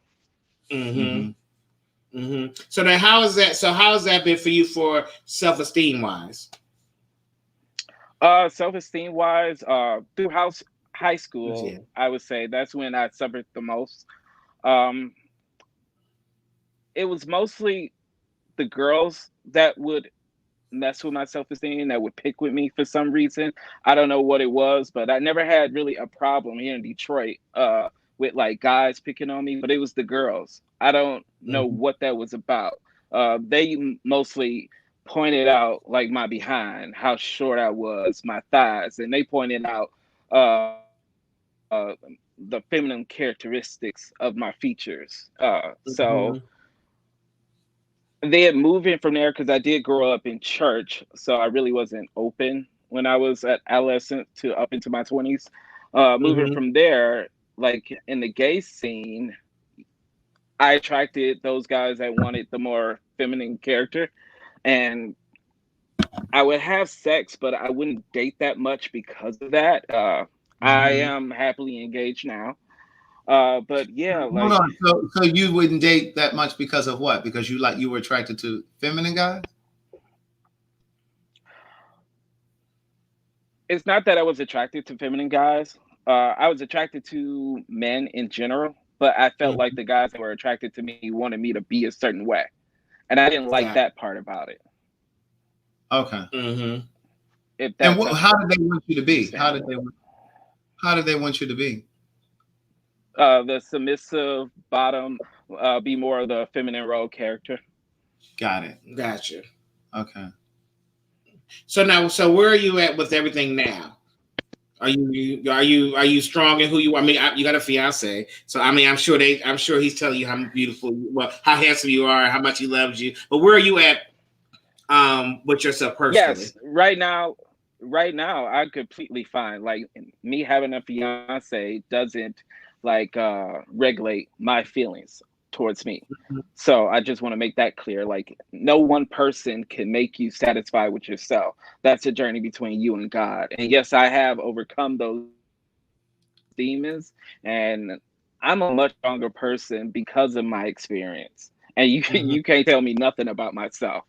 So then, how is that? So how has that been for you for self-esteem wise? Self-esteem wise, through high school, Yeah. I would say that's when I suffered the most. Um, it was mostly the girls that would mess with my self-esteem, that would pick with me for some reason. I don't know what it was, but I never had really a problem here in Detroit with like guys picking on me, but it was the girls. I don't know what that was about. They mostly pointed out like my behind, how short I was, my thighs, and they pointed out the feminine characteristics of my features. So then moving from there, because I did grow up in church, so I really wasn't open when I was at adolescent to up into my 20s. Moving from there, like in the gay scene, I attracted those guys that wanted the more feminine character, and I would have sex, but I wouldn't date that much because of that. I am happily engaged now. But yeah, Hold like on. So you wouldn't date that much because of what? Because you were attracted to feminine guys? it's not that I was attracted to feminine guys. I was attracted to men in general, but I felt like the guys that were attracted to me wanted me to be a certain way, and I didn't like that part about it. Okay. If And that's how did they want you to be? How did understandable. they want you to be? The submissive bottom, be more of the feminine role character. Got it. Gotcha. Okay. So now, so where are you at with everything now? Are you strong in who you are? I mean, you got a fiance, so I mean, I'm sure he's telling you how beautiful, how handsome you are, how much he loves you. But where are you at, with yourself personally? Yes, right now, I'm completely fine. Like me having a fiance doesn't like regulate my feelings towards me. So I just want to make that clear. Like no one person can make you satisfied with yourself. That's a journey between you and God. And yes, I have overcome those demons, and I'm a much stronger person because of my experience. And you can't tell me nothing about myself.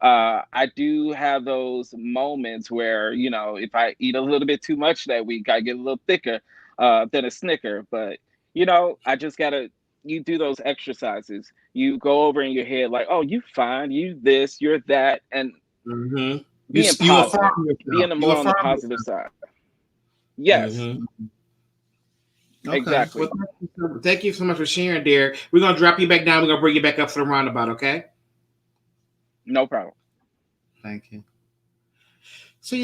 I do have those moments where, you know, if I eat a little bit too much that week, I get a little thicker than a Snicker. But, you know, I just gotta, you do those exercises. You go over in your head like, oh, you fine, you this, you're that, and being You positive, affirm yourself. being more on the positive side. Yes, Okay. exactly. Well, thank you so much for sharing, Derek. We're gonna drop you back down. We're gonna bring you back up for the roundabout. Okay. No problem. Thank you. So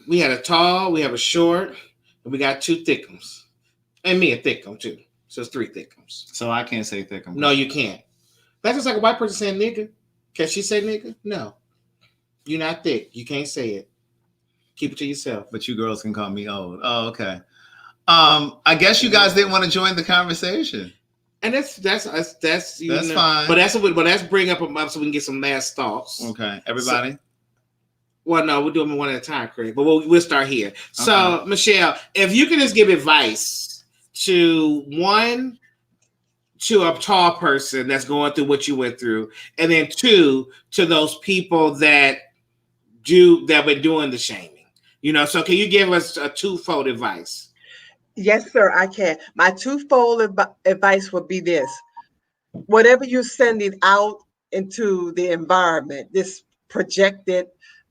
we had a tall, we have a short, and we got two thickums, and me a thickum too. So it's three thickums. So I can't say thickum. No, you can't. That's just like a white person saying nigga. Can she say nigga? No. You're not thick. You can't say it. Keep it to yourself. But you girls can call me old. Oh, okay. I guess you guys didn't want to join the conversation. And that's fine. But that's bring up so we can get some last thoughts. Okay, everybody. So, well, no, we'll do them one at a time, Craig. But we'll start here. Okay. So, Michelle, if you can just give advice to a tall person that's going through what you went through, and then two, to those people that been doing the shaming. You know, so can you give us a twofold advice? Yes, sir, I can. My twofold advice would be this. Whatever you're sending out into the environment, this projected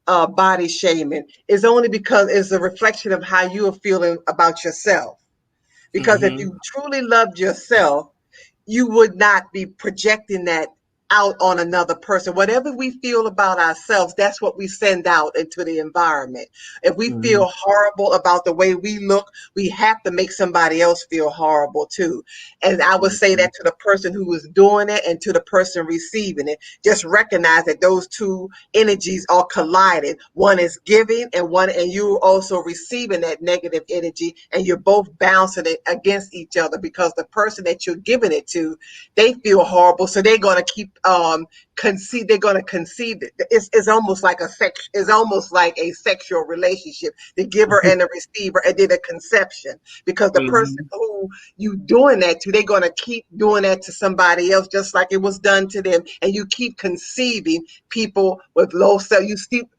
body shaming, is only because it's a reflection of how you are feeling about yourself. Because if you truly loved yourself, you would not be projecting that out on another person. Whatever we feel about ourselves, that's what we send out into the environment. If we feel horrible about the way we look, we have to make somebody else feel horrible too. And I would say that to the person who is doing it and to the person receiving it. Just recognize that those two energies are collided. One is giving and you also receiving that negative energy, and you're both bouncing it against each other, because the person that you're giving it to, they feel horrible, so they're going to keep concede. They're going to concede. It's almost like a sexual relationship, the giver and the receiver, and then a conception, because the person who you doing that to, they're going to keep doing that to somebody else, just like it was done to them, and you keep conceiving people with low self.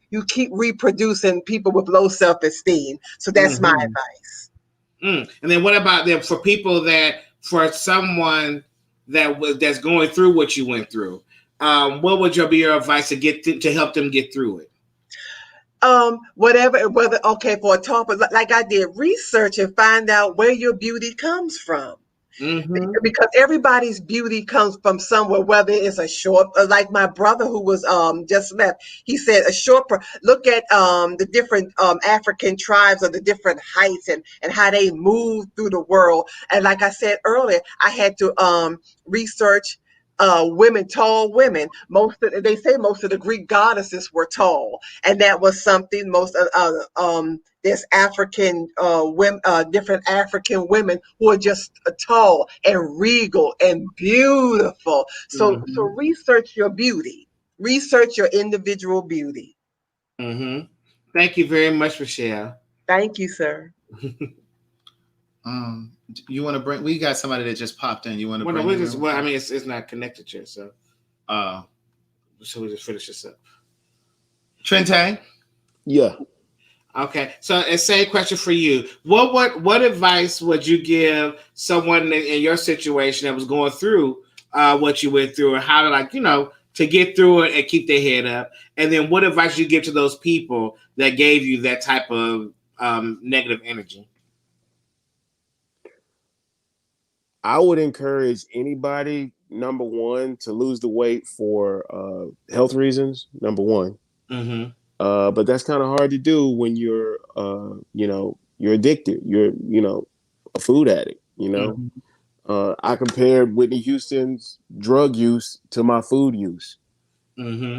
You keep reproducing people with low self-esteem. So that's my advice. And then what about them for people for someone that's going through what you went through? What would be your advice to help them get through it? For a topic like I did, research and find out where your beauty comes from. Because everybody's beauty comes from somewhere, whether it's a short, like my brother who was just left, he said look at the different African tribes of the different heights and how they move through the world. And like I said earlier, I had to research tall women. They say most of the Greek goddesses were tall, and that was something. There's African women, different African women who are just tall and regal and beautiful. So research your beauty, research your individual beauty. Thank you very much, Michelle. Thank you, sir. You want to bring? We got somebody that just popped in. You want to bring? I mean, it's not connected yet, so. So we just finish this up. Trente? Yeah. Okay, so a same question for you. What advice would you give someone in your situation that was going through what you went through, and how to get through it and keep their head up? And then what advice would you give to those people that gave you that type of negative energy? I would encourage anybody, number one, to lose the weight for health reasons, number one. But that's kind of hard to do when you're addicted. You're, a food addict, I compared Whitney Houston's drug use to my food use.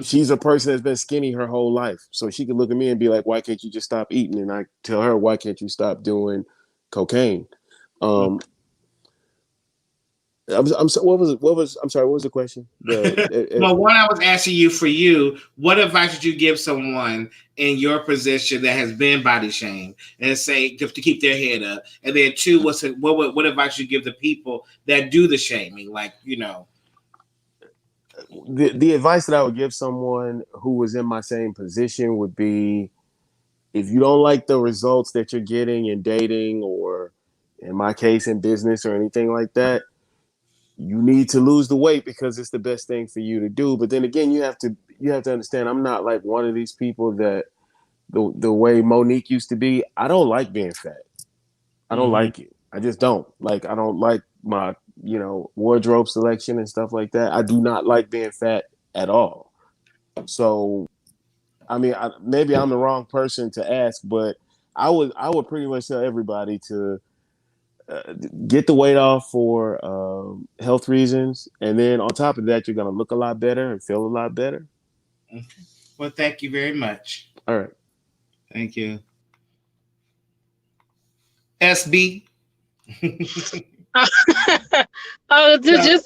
She's a person that's been skinny her whole life. So she could look at me and be like, why can't you just stop eating? And I tell her, why can't you stop doing cocaine? I'm sorry, what was the question? Well, one I was asking you for you, what advice would you give someone in your position that has been body shamed, and say to keep their head up? And then two, what advice you give the people that do the shaming? The advice that I would give someone who was in my same position would be, if you don't like the results that you're getting in dating, or in my case in business or anything like that, you need to lose the weight because it's the best thing for you to do. But then again, you have to understand, I'm not like one of these people that the way Monique used to be. I don't like being fat. I don't like it. I just don't. I don't like my, wardrobe selection and stuff like that. I do not like being fat at all. So, I mean, maybe I'm the wrong person to ask, but I would pretty much tell everybody to get the weight off for health reasons, and then on top of that, you're going to look a lot better and feel a lot better. Okay. Well, thank you very much. All right. Thank you. SB. Just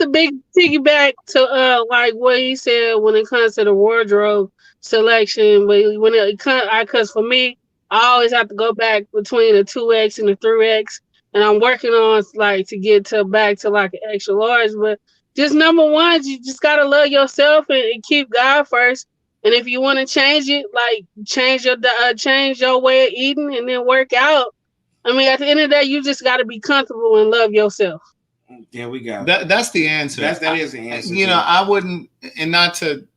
a big piggyback to like what he said when it comes to the wardrobe selection. But when because for me, I always have to go back between the 2X and the 3X. And I'm working on to get back to like an extra large. But just number one, you just gotta love yourself and keep God first. And if you want to change it, change your way of eating and then work out. I mean, at the end of the day, you just gotta be comfortable and love yourself. There we go. That's the answer. That is the answer. I wouldn't, and not to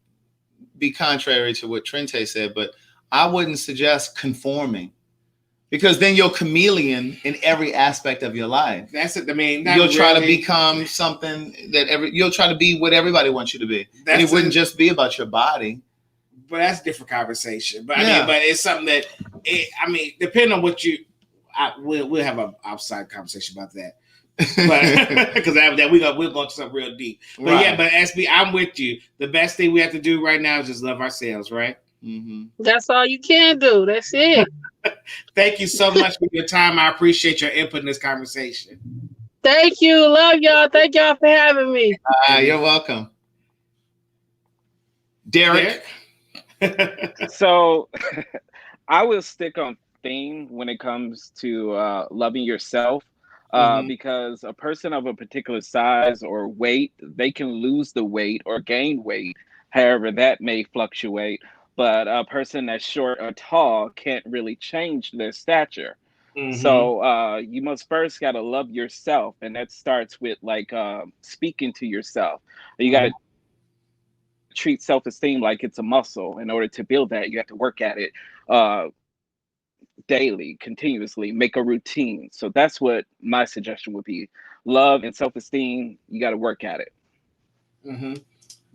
be contrary to what Trente said, but I wouldn't suggest conforming. Because then you're chameleon in every aspect of your life. That's it. I mean, You'll try to become something that you'll try to be what everybody wants you to be. And it wouldn't just be about your body. But that's a different conversation. But I mean, but it's something that depending on what we'll have an outside conversation about that. But because we're going to something real deep. But right. But SB, I'm with you. The best thing we have to do right now is just love ourselves, right? Mm-hmm. That's all you can do. That's it. Thank you so much for your time. I appreciate your input in this conversation. Thank you. Love y'all. Thank y'all for having me. You're welcome. Derek? So I will stick on theme when it comes to loving yourself. Because a person of a particular size or weight, they can lose the weight or gain weight. However, that may fluctuate. But a person that's short or tall can't really change their stature. So you must first got to love yourself. And that starts with like speaking to yourself. You got to treat self-esteem like it's a muscle. In order to build that, you have to work at it daily, continuously, make a routine. So that's what my suggestion would be. Love and self-esteem, you got to work at it.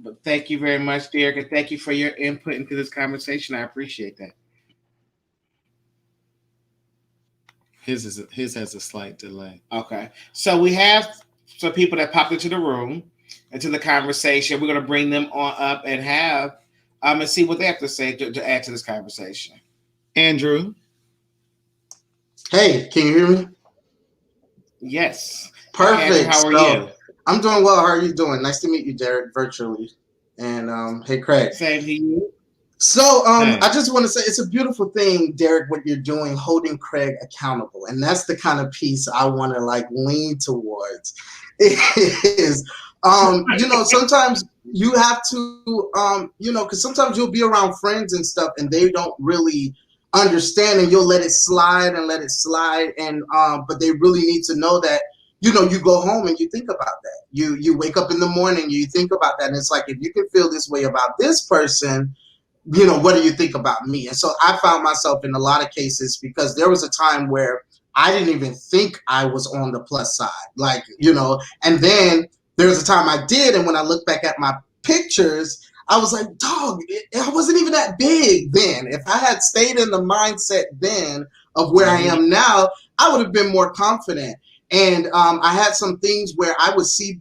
But thank you very much, Derek, and thank you for your input into this conversation. I appreciate that. His has a slight delay. Okay. So we have some people that popped into the room, into the conversation. We're going to bring them on up and have and see what they have to say to add to this conversation. Andrew. Hey, can you hear me? Yes. Perfect. Andrew, how are you? I'm doing well. How are you doing? Nice to meet you, Derek, virtually. And hey, Craig. Same to you. So I just want to say it's a beautiful thing, Derek, what you're doing, holding Craig accountable. And that's the kind of piece I want to like lean towards. Is sometimes you have to because sometimes you'll be around friends and stuff and they don't really understand, and you'll let it slide and but they really need to know that you go home and you think about that. You wake up in the morning, you think about that, and it's like, if you can feel this way about this person, what do you think about me? And so I found myself in a lot of cases, because there was a time where I didn't even think I was on the plus side, and then there was a time I did, and when I look back at my pictures, I was like, dog, I wasn't even that big then. If I had stayed in the mindset then of where I am now, I would have been more confident. And I had some things where I would see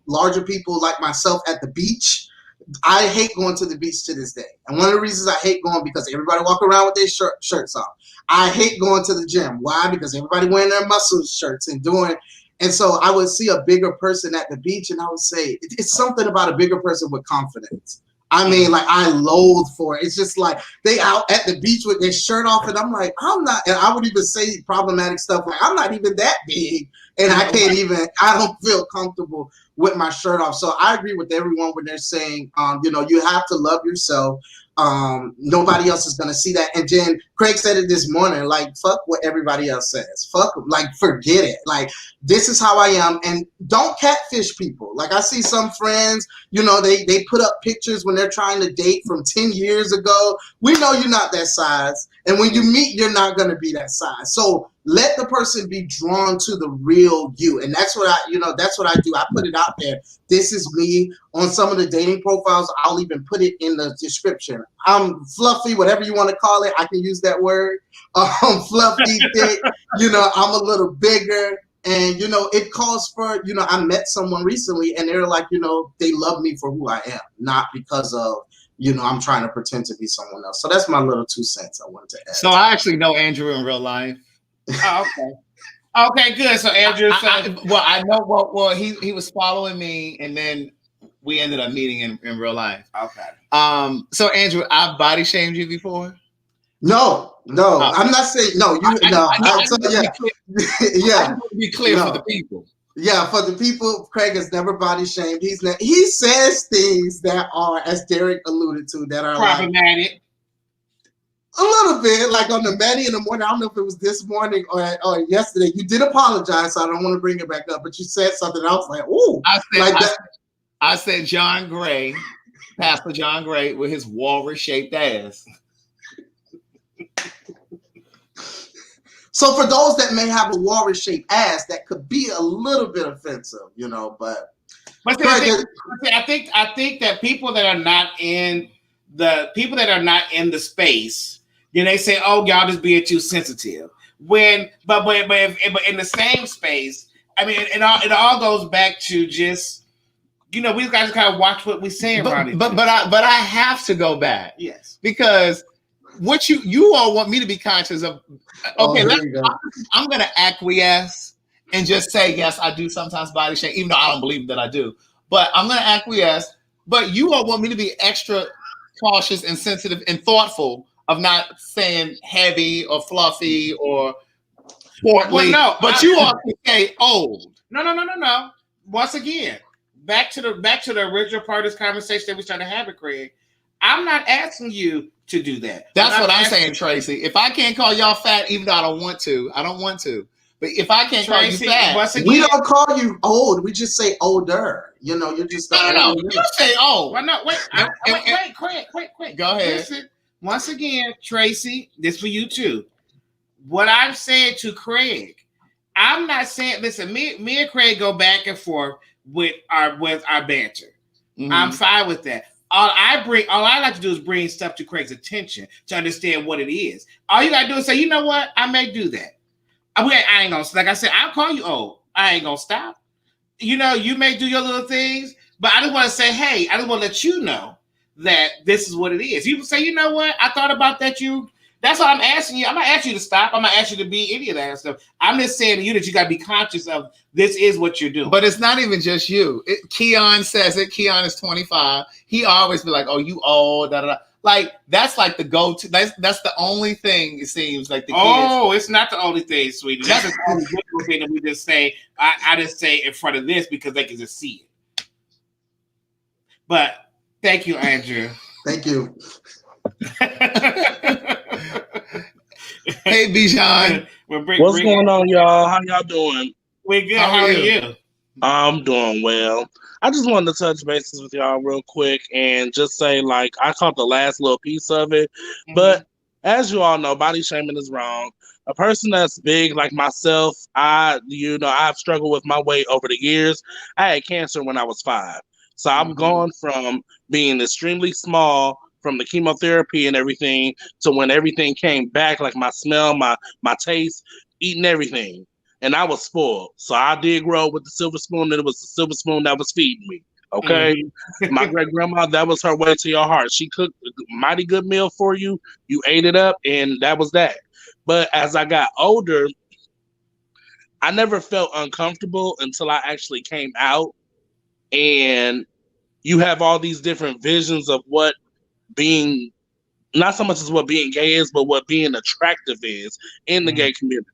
larger people like myself at the beach. I hate going to the beach to this day. And one of the reasons I hate going, because everybody walk around with their shirts off. I hate going to the gym. Why? Because everybody wearing their muscle shirts and so I would see a bigger person at the beach, and I would say, it's something about a bigger person with confidence. I mean, like, I loathe for it. It's just like they out at the beach with their shirt off, and I'm like, I'm not, and I would even say problematic stuff like, I'm not even that big, and I don't feel comfortable with my shirt off. So I agree with everyone when they're saying, you have to love yourself. Nobody else is going to see that. And then Craig said it this morning, like, fuck what everybody else says. Forget it. Like, this is how I am. And don't catfish people. Like, I see some friends, they put up pictures when they're trying to date from 10 years ago. We know you're not that size. And when you meet, you're not going to be that size. So let the person be drawn to the real you. And that's what I do. I put it out there. This is me. On some of the dating profiles, I'll even put it in the description. I'm fluffy, whatever you want to call it. I can use that word. Fluffy, thick, I'm a little bigger. And, it calls for, I met someone recently and they're like, they love me for who I am, not because of, I'm trying to pretend to be someone else. So that's my little 2 cents I wanted to add. So I actually know Andrew in real life. Oh, okay. Okay, good. So Andrew, I know. Well, he was following me, and then we ended up meeting in real life. Okay. So Andrew, I've body shamed you before. No, I'm not saying no. Yeah. Be clear for the people. Yeah, for the people, Craig has never body shamed. He says things that are, as Derek alluded to, that are problematic. A little bit, like on the Manny in the morning. I don't know if it was this morning or yesterday. You did apologize, so I don't want to bring it back up. But you said something. I was like, "Ooh!" I said John Gray, Pastor John Gray, with his walrus-shaped ass. So for those that may have a walrus-shaped ass, that could be a little bit offensive, you know. But I think that people that are not in the space, then they say, "Oh, y'all just being too sensitive." But in the same space, I mean, it all goes back to just, you know, we guys kind of watch what we say around it. But I have to go back. Yes, because what you all want me to be conscious of. Okay, I'm going to acquiesce and just say, yes, I do sometimes body shame, even though I don't believe that I do. But I'm going to acquiesce. But you all want me to be extra cautious and sensitive and thoughtful of not saying heavy or fluffy or portly. Well, no, but you all can say old. No. Once again, back to the original part of this conversation that we started having, Craig. I'm not asking you to do that. That's what I'm saying, Tracy. If I can't call y'all fat, even though I don't want to. But if I can't call you fat, once again, we don't call you old. We just say older. You know, you're just no. You say old. Well, no, wait, Craig. Go ahead. Listen, once again, Tracy, this for you too. What I'm saying to Craig, I'm not saying. Listen, me and Craig go back and forth with our banter. Mm-hmm. I'm fine with that. All I like to do is bring stuff to Craig's attention to understand what it is. All you gotta do is say, you know what, I may do that. I ain't gonna, like I said, I'll call you old. I ain't gonna stop. You know, you may do your little things, but I just want to say, hey, I just want to let you know that this is what it is. You can say, you know what, I thought about that. That's what I'm asking you. I'm not asking you to stop. I'm not asking you to be any of that stuff. I'm just saying to you that you got to be conscious of this is what you're doing. But it's not even just you. Keon says it. Keon is 25. He always be like, "Oh, you old." Da, da, da. Like that's like the go-to. That's the only thing it seems like the kids. Oh, it's not the only thing, sweetie. That's the only thing that we just say. I just say in front of this because they can just see it. But thank you, Andrew. Thank you. Hey, Bijan. What's going on, y'all? How y'all doing? We're good. How are you? I'm doing well. I just wanted to touch bases with y'all real quick and just say, like, I caught the last little piece of it. Mm-hmm. But as you all know, body shaming is wrong. A person that's big like myself, I've struggled with my weight over the years. I had cancer when I was 5. So I'm gone from being extremely small from the chemotherapy and everything to when everything came back, like my smell, my taste, eating everything. And I was spoiled. So I did grow with the silver spoon, and it was the silver spoon that was feeding me. Okay. Mm-hmm. My great grandma, that was her way to your heart. She cooked a mighty good meal for you. You ate it up, and that was that. But as I got older, I never felt uncomfortable until I actually came out. And you have all these different visions of what being, not so much as what being gay is, but what being attractive is in the gay community.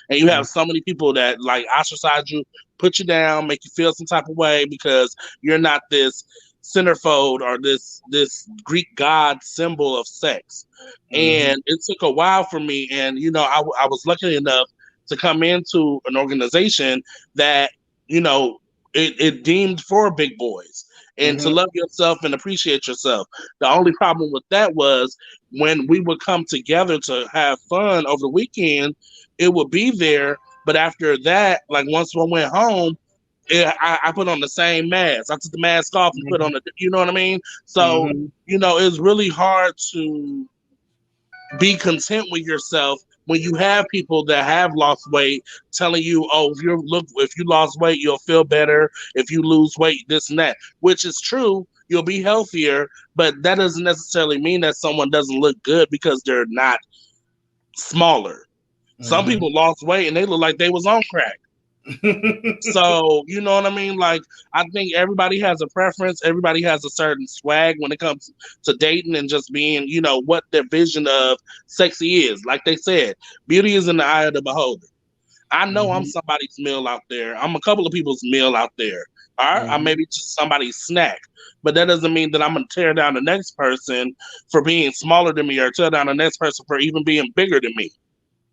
And you have so many people that like ostracize you, put you down, make you feel some type of way because you're not this centerfold or this Greek god symbol of sex. And it took a while for me. And, you know, I was lucky enough to come into an organization that, you know, it deemed for big boys and to love yourself and appreciate yourself. The only problem with that was when we would come together to have fun over the weekend, it would be there. But after that, like once I went home, I put on the same mask. I took the mask off and put on you know what I mean? So, you know, it's really hard to be content with yourself when you have people that have lost weight telling you, oh, if you lost weight, you'll feel better. If you lose weight, this and that, which is true. You'll be healthier, but that doesn't necessarily mean that someone doesn't look good because they're not smaller. Some people lost weight and they look like they was on crack. So, you know what I mean? Like, I think everybody has a preference. Everybody has a certain swag when it comes to dating and just being, you know, what their vision of sexy is. Like they said, beauty is in the eye of the beholder. I know I'm somebody's meal out there. I'm a couple of people's meal out there. All right? I may be just somebody's snack. But that doesn't mean that I'm going to tear down the next person for being smaller than me or tear down the next person for even being bigger than me.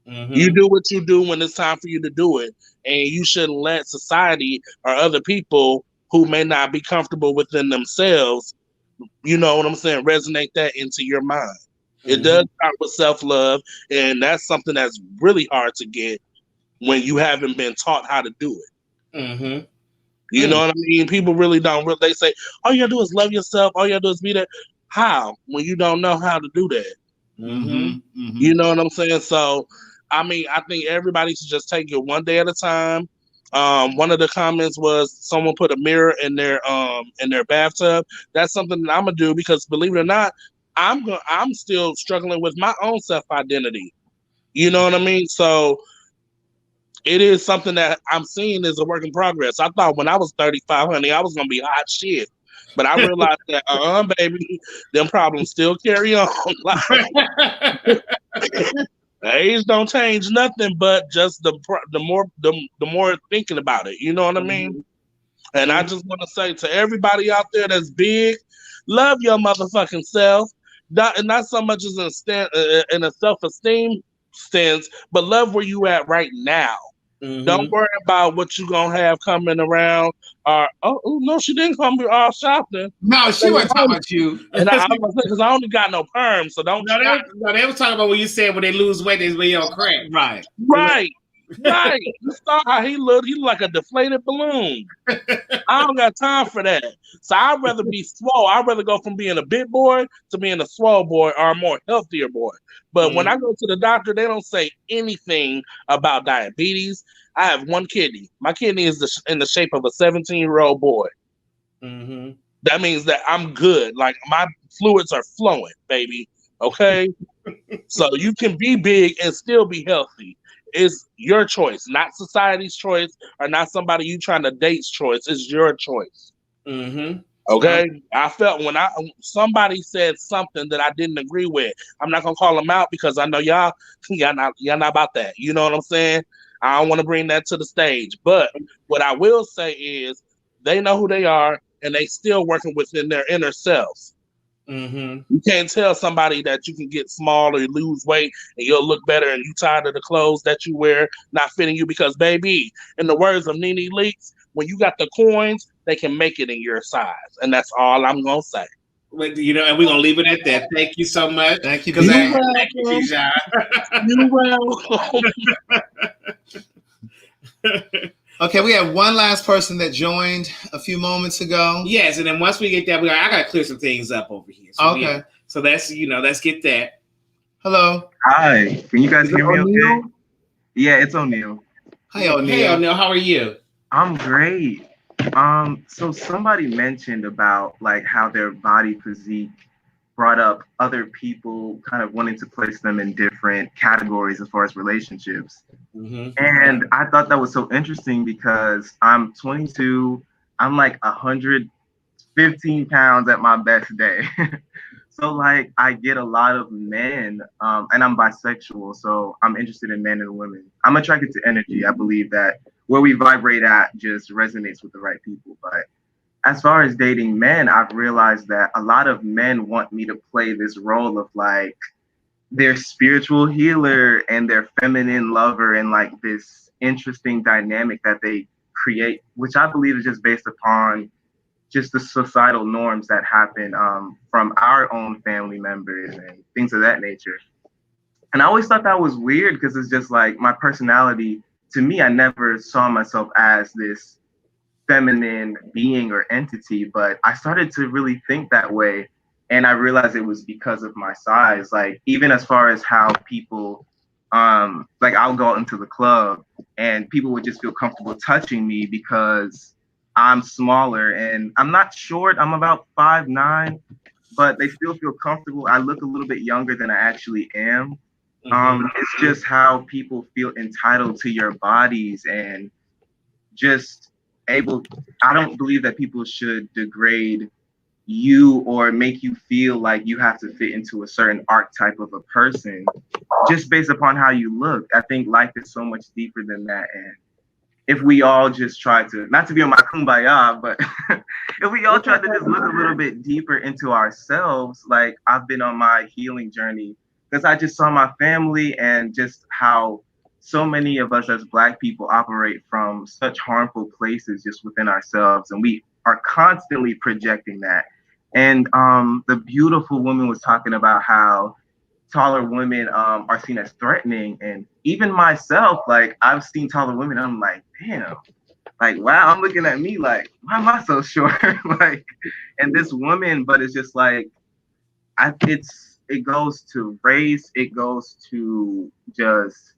You do what you do when it's time for you to do it. And you shouldn't let society or other people who may not be comfortable within themselves, you know what I'm saying, resonate that into your mind. It does start with self-love, and that's something that's really hard to get when you haven't been taught how to do it. You know what I mean? People really don't. They say, all you gotta do is love yourself. All you gotta do is be there. How? When you don't know how to do that. You know what I'm saying? So, I mean, I think everybody should just take it one day at a time. One of the comments was someone put a mirror in their bathtub. That's something that I'm gonna do because, believe it or not, I'm still struggling with my own self-identity. You know what I mean? So it is something that I'm seeing is a work in progress. I thought when I was 35, honey, I was gonna be hot shit. But I realized that, baby, them problems still carry on. Age don't change nothing, but just the more thinking about it. You know what I mean? And I just want to say to everybody out there that's big, love your motherfucking self. Not so much as in a self-esteem sense, but love where you at right now. Don't worry about what you gonna have coming around. No, she didn't come all shopping. No, she wasn't talking about you. And I was because I only got no perm, so don't. No, they was talking about when you said when they lose weight, they be on crack. Right. Right. You saw how he looked. He looked like a deflated balloon. I don't got time for that. So I'd rather be swole. I'd rather go from being a big boy to being a swole boy or a more healthier boy. But when I go to the doctor, they don't say anything about diabetes. I have one kidney. My kidney is in the shape of a 17-year-old boy. That means that I'm good. Like my fluids are flowing, baby. Okay? So you can be big and still be healthy. It's your choice, not society's choice or not somebody you trying to date's choice. It's your choice. Okay? I felt when somebody said something that I didn't agree with, I'm not gonna call them out because I know y'all not about that. You know what I'm saying? I don't want to bring that to the stage. But what I will say is they know who they are and they still working within their inner selves. You can't tell somebody that you can get small or lose weight and you'll look better and you tired of the clothes that you wear not fitting you because, baby, in the words of Nene Leakes, when you got the coins, they can make it in your size. And that's all I'm going to say. And we're going to leave it at that. Thank you so much. Thank you, Thank you, Bijan. You're welcome. Okay, we have one last person that joined a few moments ago. Yes, and then once we get that, I got to clear some things up over here. So okay. So that's, let's get that. Hello. Hi. Can you guys hear me okay? Yeah, it's O'Neal. Hi, O'Neal. Hey, O'Neal. How are you? I'm great. So somebody mentioned about like how their body physique brought up other people kind of wanting to place them in different categories as far as relationships. And I thought that was so interesting because I'm 22. I'm like 115 pounds at my best day. So like I get a lot of men, and I'm bisexual, so I'm interested in men and women. I'm attracted to energy. I believe that where we vibrate at just resonates with the right people. But as far as dating men, I've realized that a lot of men want me to play this role of like their spiritual healer and their feminine lover and like this interesting dynamic that they create, which I believe is just based upon just the societal norms that happen from our own family members and things of that nature. And I always thought that was weird because it's just like my personality, to me, I never saw myself as this feminine being or entity, but I started to really think that way. And I realized it was because of my size. Like even as far as how people, like I'll go into the club and people would just feel comfortable touching me because I'm smaller and I'm not short. I'm about 5'9", but they still feel comfortable. I look a little bit younger than I actually am. It's just how people feel entitled to your bodies and just I don't believe that people should degrade you or make you feel like you have to fit into a certain archetype of a person just based upon how you look. I think life is so much deeper than that. And if we all just try to, not to be on my kumbaya, but if we all try to just look a little bit deeper into ourselves, like I've been on my healing journey because I just saw my family and just how so many of us as Black people operate from such harmful places just within ourselves. And we are constantly projecting that. And the beautiful woman was talking about how taller women are seen as threatening. And even myself, like I've seen taller women, I'm like, damn, like wow, I'm looking at me like, why am I so short? Like, and this woman, but it's just like, it goes to race, it goes to just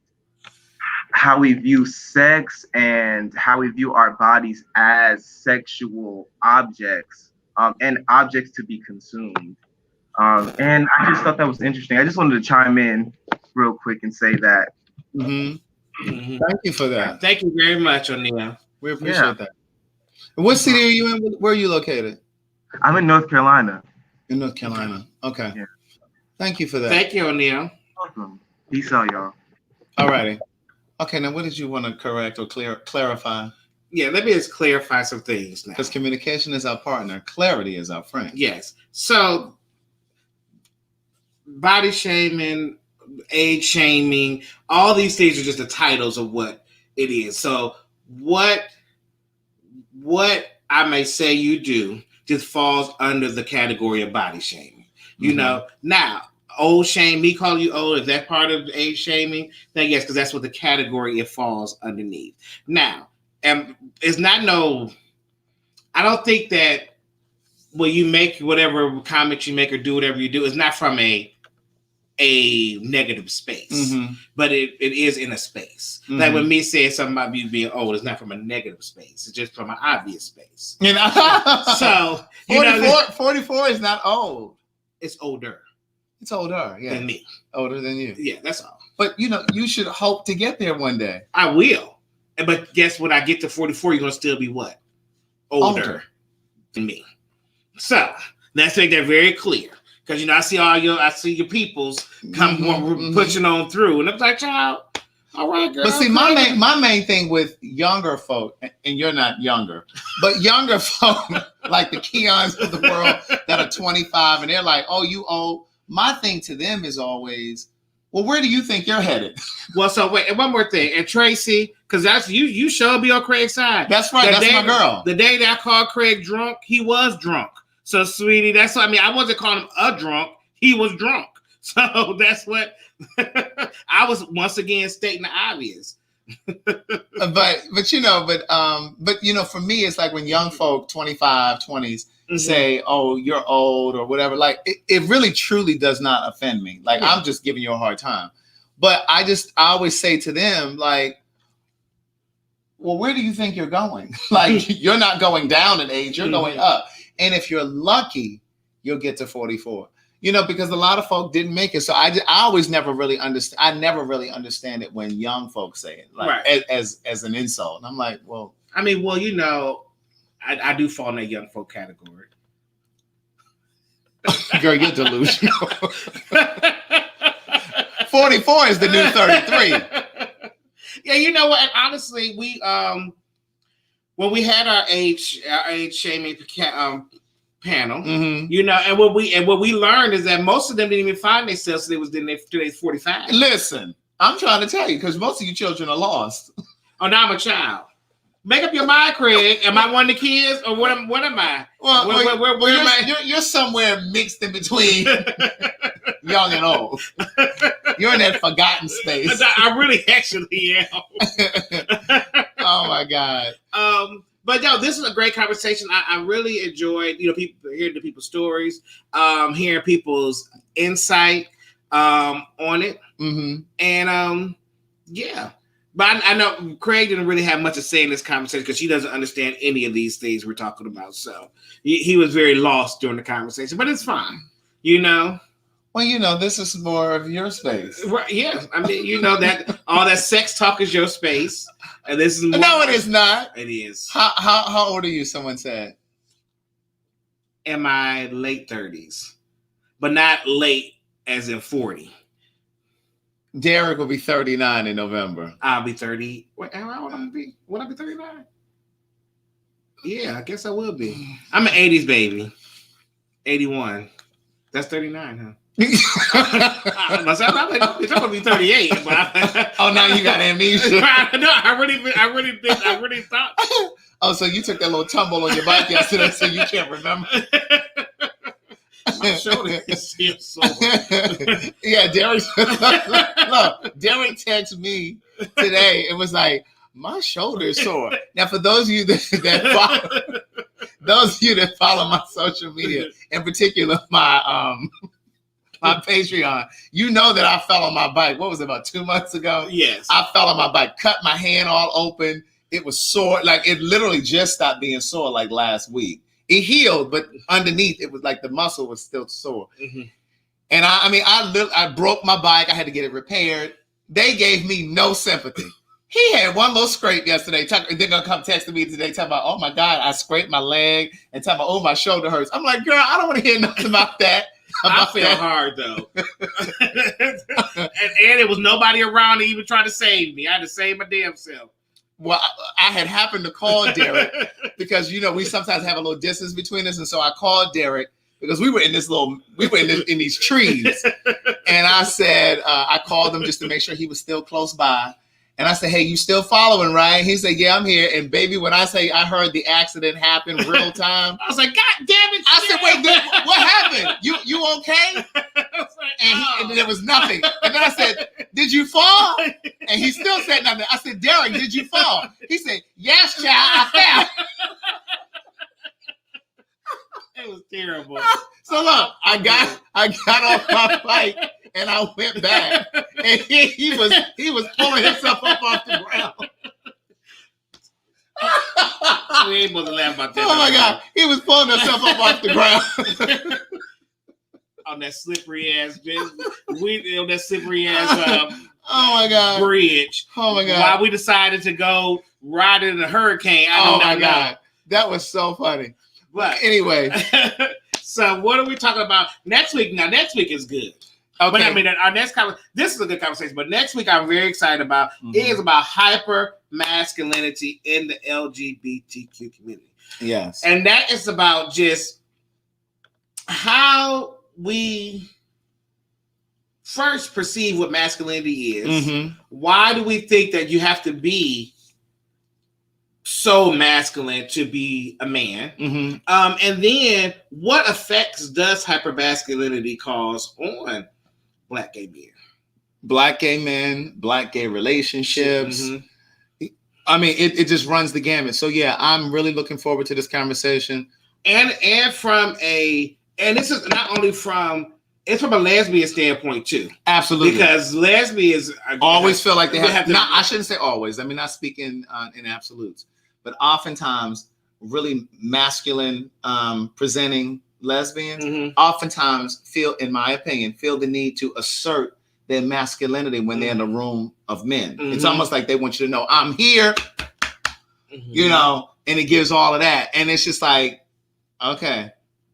how we view sex and how we view our bodies as sexual objects, and objects to be consumed. And I just thought that was interesting. I just wanted to chime in real quick and say that. Thank you for that. Thank you very much, O'Neal. We appreciate that. And what city are you in? Where are you located? I'm in North Carolina. In North Carolina. Okay. Yeah. Thank you for that. Thank you, O'Neal. Welcome. Peace out, y'all. All righty. Okay, now what did you want to correct or clarify? Yeah, let me just clarify some things now. Because communication is our partner, clarity is our friend. Yes. So, body shaming, age shaming, all these things are just the titles of what it is. So, what I may say you do just falls under the category of body shaming. You know, now, old shame, me calling you old, is that part of age shaming? Then yes, because that's what the category it falls underneath. Now, and it's not I don't think that when you make whatever comment you make or do whatever you do, it's not from a negative space, but it is in a space. Like when me saying something about you being old, it's not from a negative space. It's just from an obvious space. You know, so 44 is not old. It's older. It's older, yeah. Than me. Older than you. Yeah, that's all. But you know, you should hope to get there one day. I will. But guess when I get to 44, you're gonna still be what? Older than me. So let's make that very clear. Because you know, I see your peoples come pushing on through, and I'm like, child, all right, girl. But see, my main thing with younger folk, and you're not younger, but younger folk like the Keons of the world that are 25, and they're like, oh, you old. My thing to them is always, well, where do you think you're headed? Well, so wait, and one more thing, and Tracy, because that's you should be on Craig's side. That's right. That's my girl. The day that I called Craig drunk, he was drunk. So, sweetie, that's what I mean. I wasn't calling him a drunk. He was drunk. So that's what I was once again stating the obvious. but you know, for me, it's like when young folk, 25, 20s, say, oh, you're old or whatever. Like it really truly does not offend me. Like I'm just giving you a hard time. But I always say to them, like, well, where do you think you're going? Like you're not going down in age, you're going up. And if you're lucky, you'll get to 44. You know, because a lot of folk didn't make it. So I always never really understand. I never really understand it when young folks say it, like as an insult. And I'm like, well, I mean, well, you know, I do fall in that young folk category. Girl, you're delusional. 44 is the new 33. Yeah, you know what? And honestly, we when we had our age shaming panel, you know, and what we learned is that most of them didn't even find themselves till they 45. Listen, I'm trying to tell you because most of you children are lost. Oh, now I'm a child. Make up your mind, Craig. Am I one of the kids or what am I? Well, where am I? You're somewhere mixed in between young and old. You're in that forgotten space. I really actually am. Oh my God. But no, this is a great conversation. I really enjoyed, you know, hearing the people's stories, hearing people's insight on it. And yeah. But I know Craig didn't really have much to say in this conversation because she doesn't understand any of these things we're talking about. So he was very lost during the conversation, but it's fine, you know. Well, you know, this is more of your space. Right, yeah. I mean, you know that all that sex talk is your space. And this is more no, it is not. It is. How old are you? Someone said. In my late 30s, but not late as in 40. Derek will be 39 in November. I'll be 30. Wait, how old am I be? Would I be 39? Yeah, I guess I will be. I'm an 80s baby. 81. That's 39, huh? I'm gonna be 38. But oh, now you got amnesia. No, I really thought. Oh, so you took that little tumble on your bike yesterday, so you can't remember. My shoulder is still sore. Yeah, Derek. Look, Derek texted me today. It was like, my shoulder is sore. Now, for those of you that follow my social media, in particular my my Patreon, you know that I fell on my bike. What was it, about 2 months ago? Yes. I fell on my bike, cut my hand all open. It was sore. Like, it literally just stopped being sore like last week. It healed, but underneath it was like the muscle was still sore. Mm-hmm. And I broke my bike. I had to get it repaired. They gave me no sympathy. He had one little scrape yesterday. They're gonna come texting me today, talking about, oh my God, I scraped my leg, and talking about, oh, my shoulder hurts. I'm like, girl, I don't want to hear nothing about that. I feel hard though. and it was nobody around to even try to save me. I had to save my damn self. Well, I had happened to call Derek because, we sometimes have a little distance between us. And so I called Derek because we were in these trees. And I said, I called him just to make sure he was still close by. And I said, hey, you still following, right? He said, yeah, I'm here. And baby, when I say I heard the accident happen real time, I was like, God damn it. I said, wait, what happened? You okay? And there was nothing. And then I said, did you fall? And he still said nothing. I said, Derek, did you fall? He said, yes, child, I fell. It was terrible. So look, I got off my bike and I went back, and he was pulling himself up off the ground. We ain't supposed to laugh about that. Oh my God, he was pulling himself up off the ground. On that slippery ass oh my God, bridge. Oh my God, why we decided to go ride in a hurricane. Oh my God, that was so funny. But anyway, so what are we talking about next week? Now, next week is good. Okay. But I mean, our next this is a good conversation. But next week, I'm very excited about. It is about hyper masculinity in the LGBTQ community. Yes, and that is about just how we first perceive what masculinity is. Mm-hmm. Why do we think that you have to be so masculine to be a man? Mm-hmm. And then what effects does hypermasculinity cause on Black gay men? Black gay men, Black gay relationships. Mm-hmm. I mean, it just runs the gamut. So yeah, I'm really looking forward to this conversation. And this is not only it's from a lesbian standpoint too. Absolutely. Because lesbians always feel like they have to. I shouldn't say always. I mean, not speaking in absolutes, but oftentimes really masculine presenting lesbians oftentimes in my opinion, feel the need to assert their masculinity when they're in a room of men. It's almost like they want you to know, I'm here, and it gives all of that. And it's just like, okay,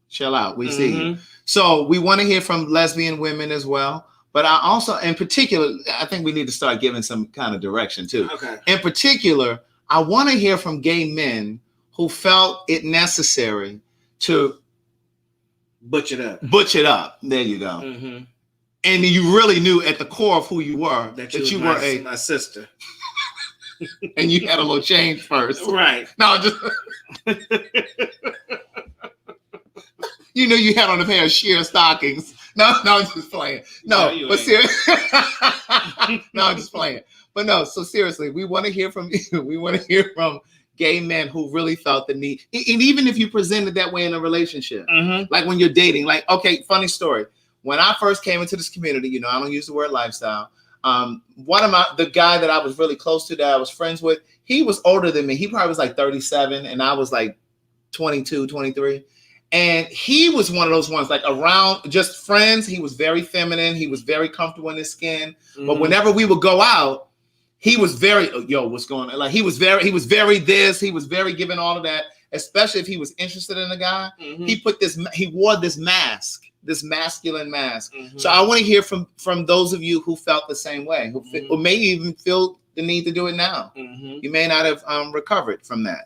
chill out. We see you. So we want to hear from lesbian women as well. But I also, in particular, I think we need to start giving some kind of direction too. Okay. In particular, I want to hear from gay men who felt it necessary to butch it up. There you go. And you really knew at the core of who you were that you were my sister. And you had a little change first. Right. No, just you knew you had on a pair of sheer stockings. No, I'm just playing. No, but seriously. No, I'm just playing. But no, so seriously, we want to hear from you. We want to hear from gay men who really felt the need. And even if you presented that way in a relationship, like when you're dating, like, okay, funny story. When I first came into this community, I don't use the word lifestyle. The guy that I was really close to, that I was friends with, he was older than me. He probably was like 37 and I was like 22, 23. And he was one of those ones, like around just friends. He was very feminine. He was very comfortable in his skin. But whenever we would go out, he was very, what's going on? Like he was very this, he was very giving all of that, especially if he was interested in a guy. He wore this mask, this masculine mask. So I want to hear from those of you who felt the same way, who may even feel the need to do it now. You may not have recovered from that.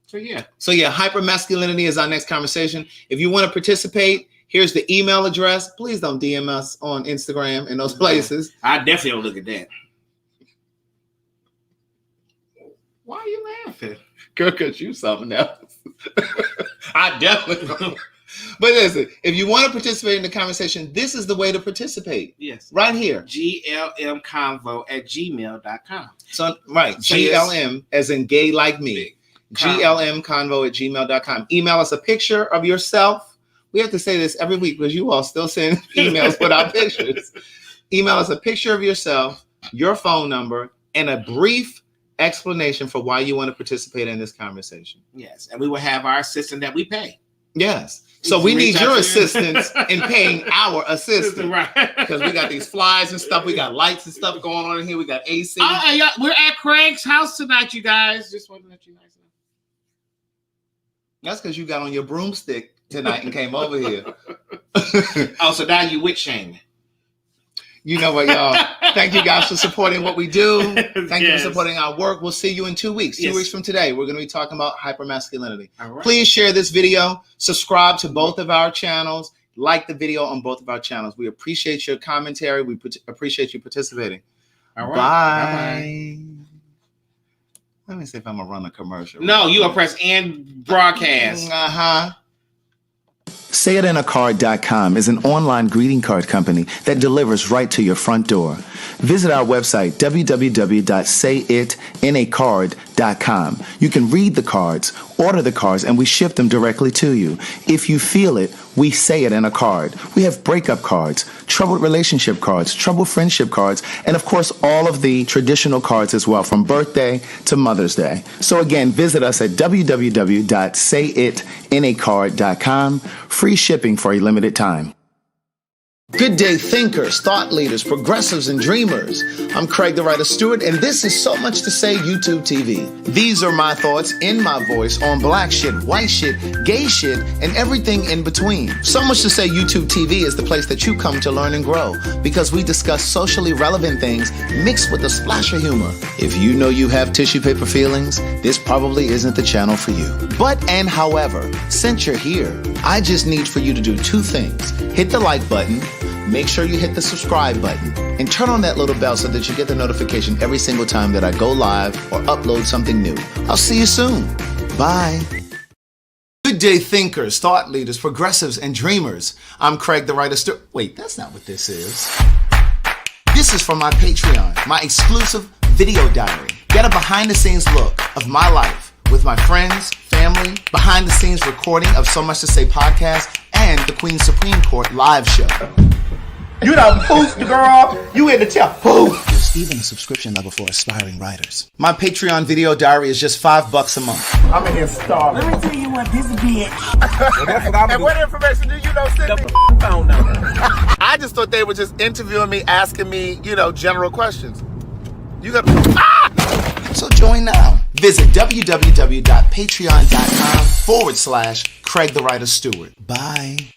So yeah, hypermasculinity is our next conversation. If you want to participate, here's the email address. Please don't DM us on Instagram and those places. I definitely don't look at that. Why are you laughing? Girl, because you something else. I definitely don't. But listen, if you want to participate in the conversation, this is the way to participate. Yes. Right here. glmconvo@gmail.com. So, right. So GLM as in gay like me. glmconvo@gmail.com. Email us a picture of yourself. We have to say this every week because you all still send emails without pictures. Email us a picture of yourself, your phone number, and a brief explanation for why you want to participate in this conversation. Yes. And we will have our assistant that we pay. Yes. So we need your assistance in paying our assistant. Right. Because we got these flies and stuff. We got lights and stuff going on in here. We got AC. Oh, and we're at Craig's house tonight, you guys. Just wanted to let you guys know. That's because you got on your broomstick tonight and came over here. Oh, so now you witch shaming. You know what, y'all? Thank you guys for supporting what we do. Thank you for Yes. supporting our work. We'll see you in 2 weeks. 2 Yes. weeks from today, we're going to be talking about hypermasculinity. All right. Please share this video. Subscribe to both of our channels. Like the video on both of our channels. We appreciate your commentary. We appreciate you participating. All right. Bye. Let me see if I'm going to run a commercial. No, you will press end broadcast. Uh-huh. SayItInACard.com is an online greeting card company that delivers right to your front door. Visit our website, www.sayItInACard.com. You can read the cards, order the cards, and we ship them directly to you. If you feel it, we say it in a card. We have breakup cards, troubled relationship cards, troubled friendship cards, and of course, all of the traditional cards as well, from birthday to Mother's Day. So again, visit us at www.sayItInACard.com. Free shipping for a limited time. Good day, thinkers, thought leaders, progressives, and dreamers. I'm Craig the Writer Stewart, and this is So Much to Say YouTube TV. These are my thoughts in my voice on black shit, white shit, gay shit, and everything in between. So Much to Say YouTube TV is the place that you come to learn and grow because we discuss socially relevant things mixed with a splash of humor. If you know you have tissue paper feelings, this probably isn't the channel for you. But and however, since you're here, I just need for you to do two things. Hit the like button. Make sure you hit the subscribe button and turn on that little bell so that you get the notification every single time that I go live or upload something new. I'll see you soon. Bye. Good day, thinkers, thought leaders, progressives, and dreamers. I'm Craig the Writer Stewart. Wait, that's not what this is. This is from my Patreon, my exclusive video diary. Get a behind-the-scenes look of my life with my friends, family, behind-the-scenes recording of So Much to Say podcast, and the Queen's Supreme Court live show. You done poofed, girl. You in the chair. Poof. There's even a subscription level for aspiring writers. My Patreon video diary is just $5 a month. I'm in here starving. Let me tell you what this bitch. And what information do you know, Sydney? The phone number. I just thought they were just interviewing me, asking me, general questions. You got So join now. Visit www.patreon.com/Craig the Writer Stewart. Bye.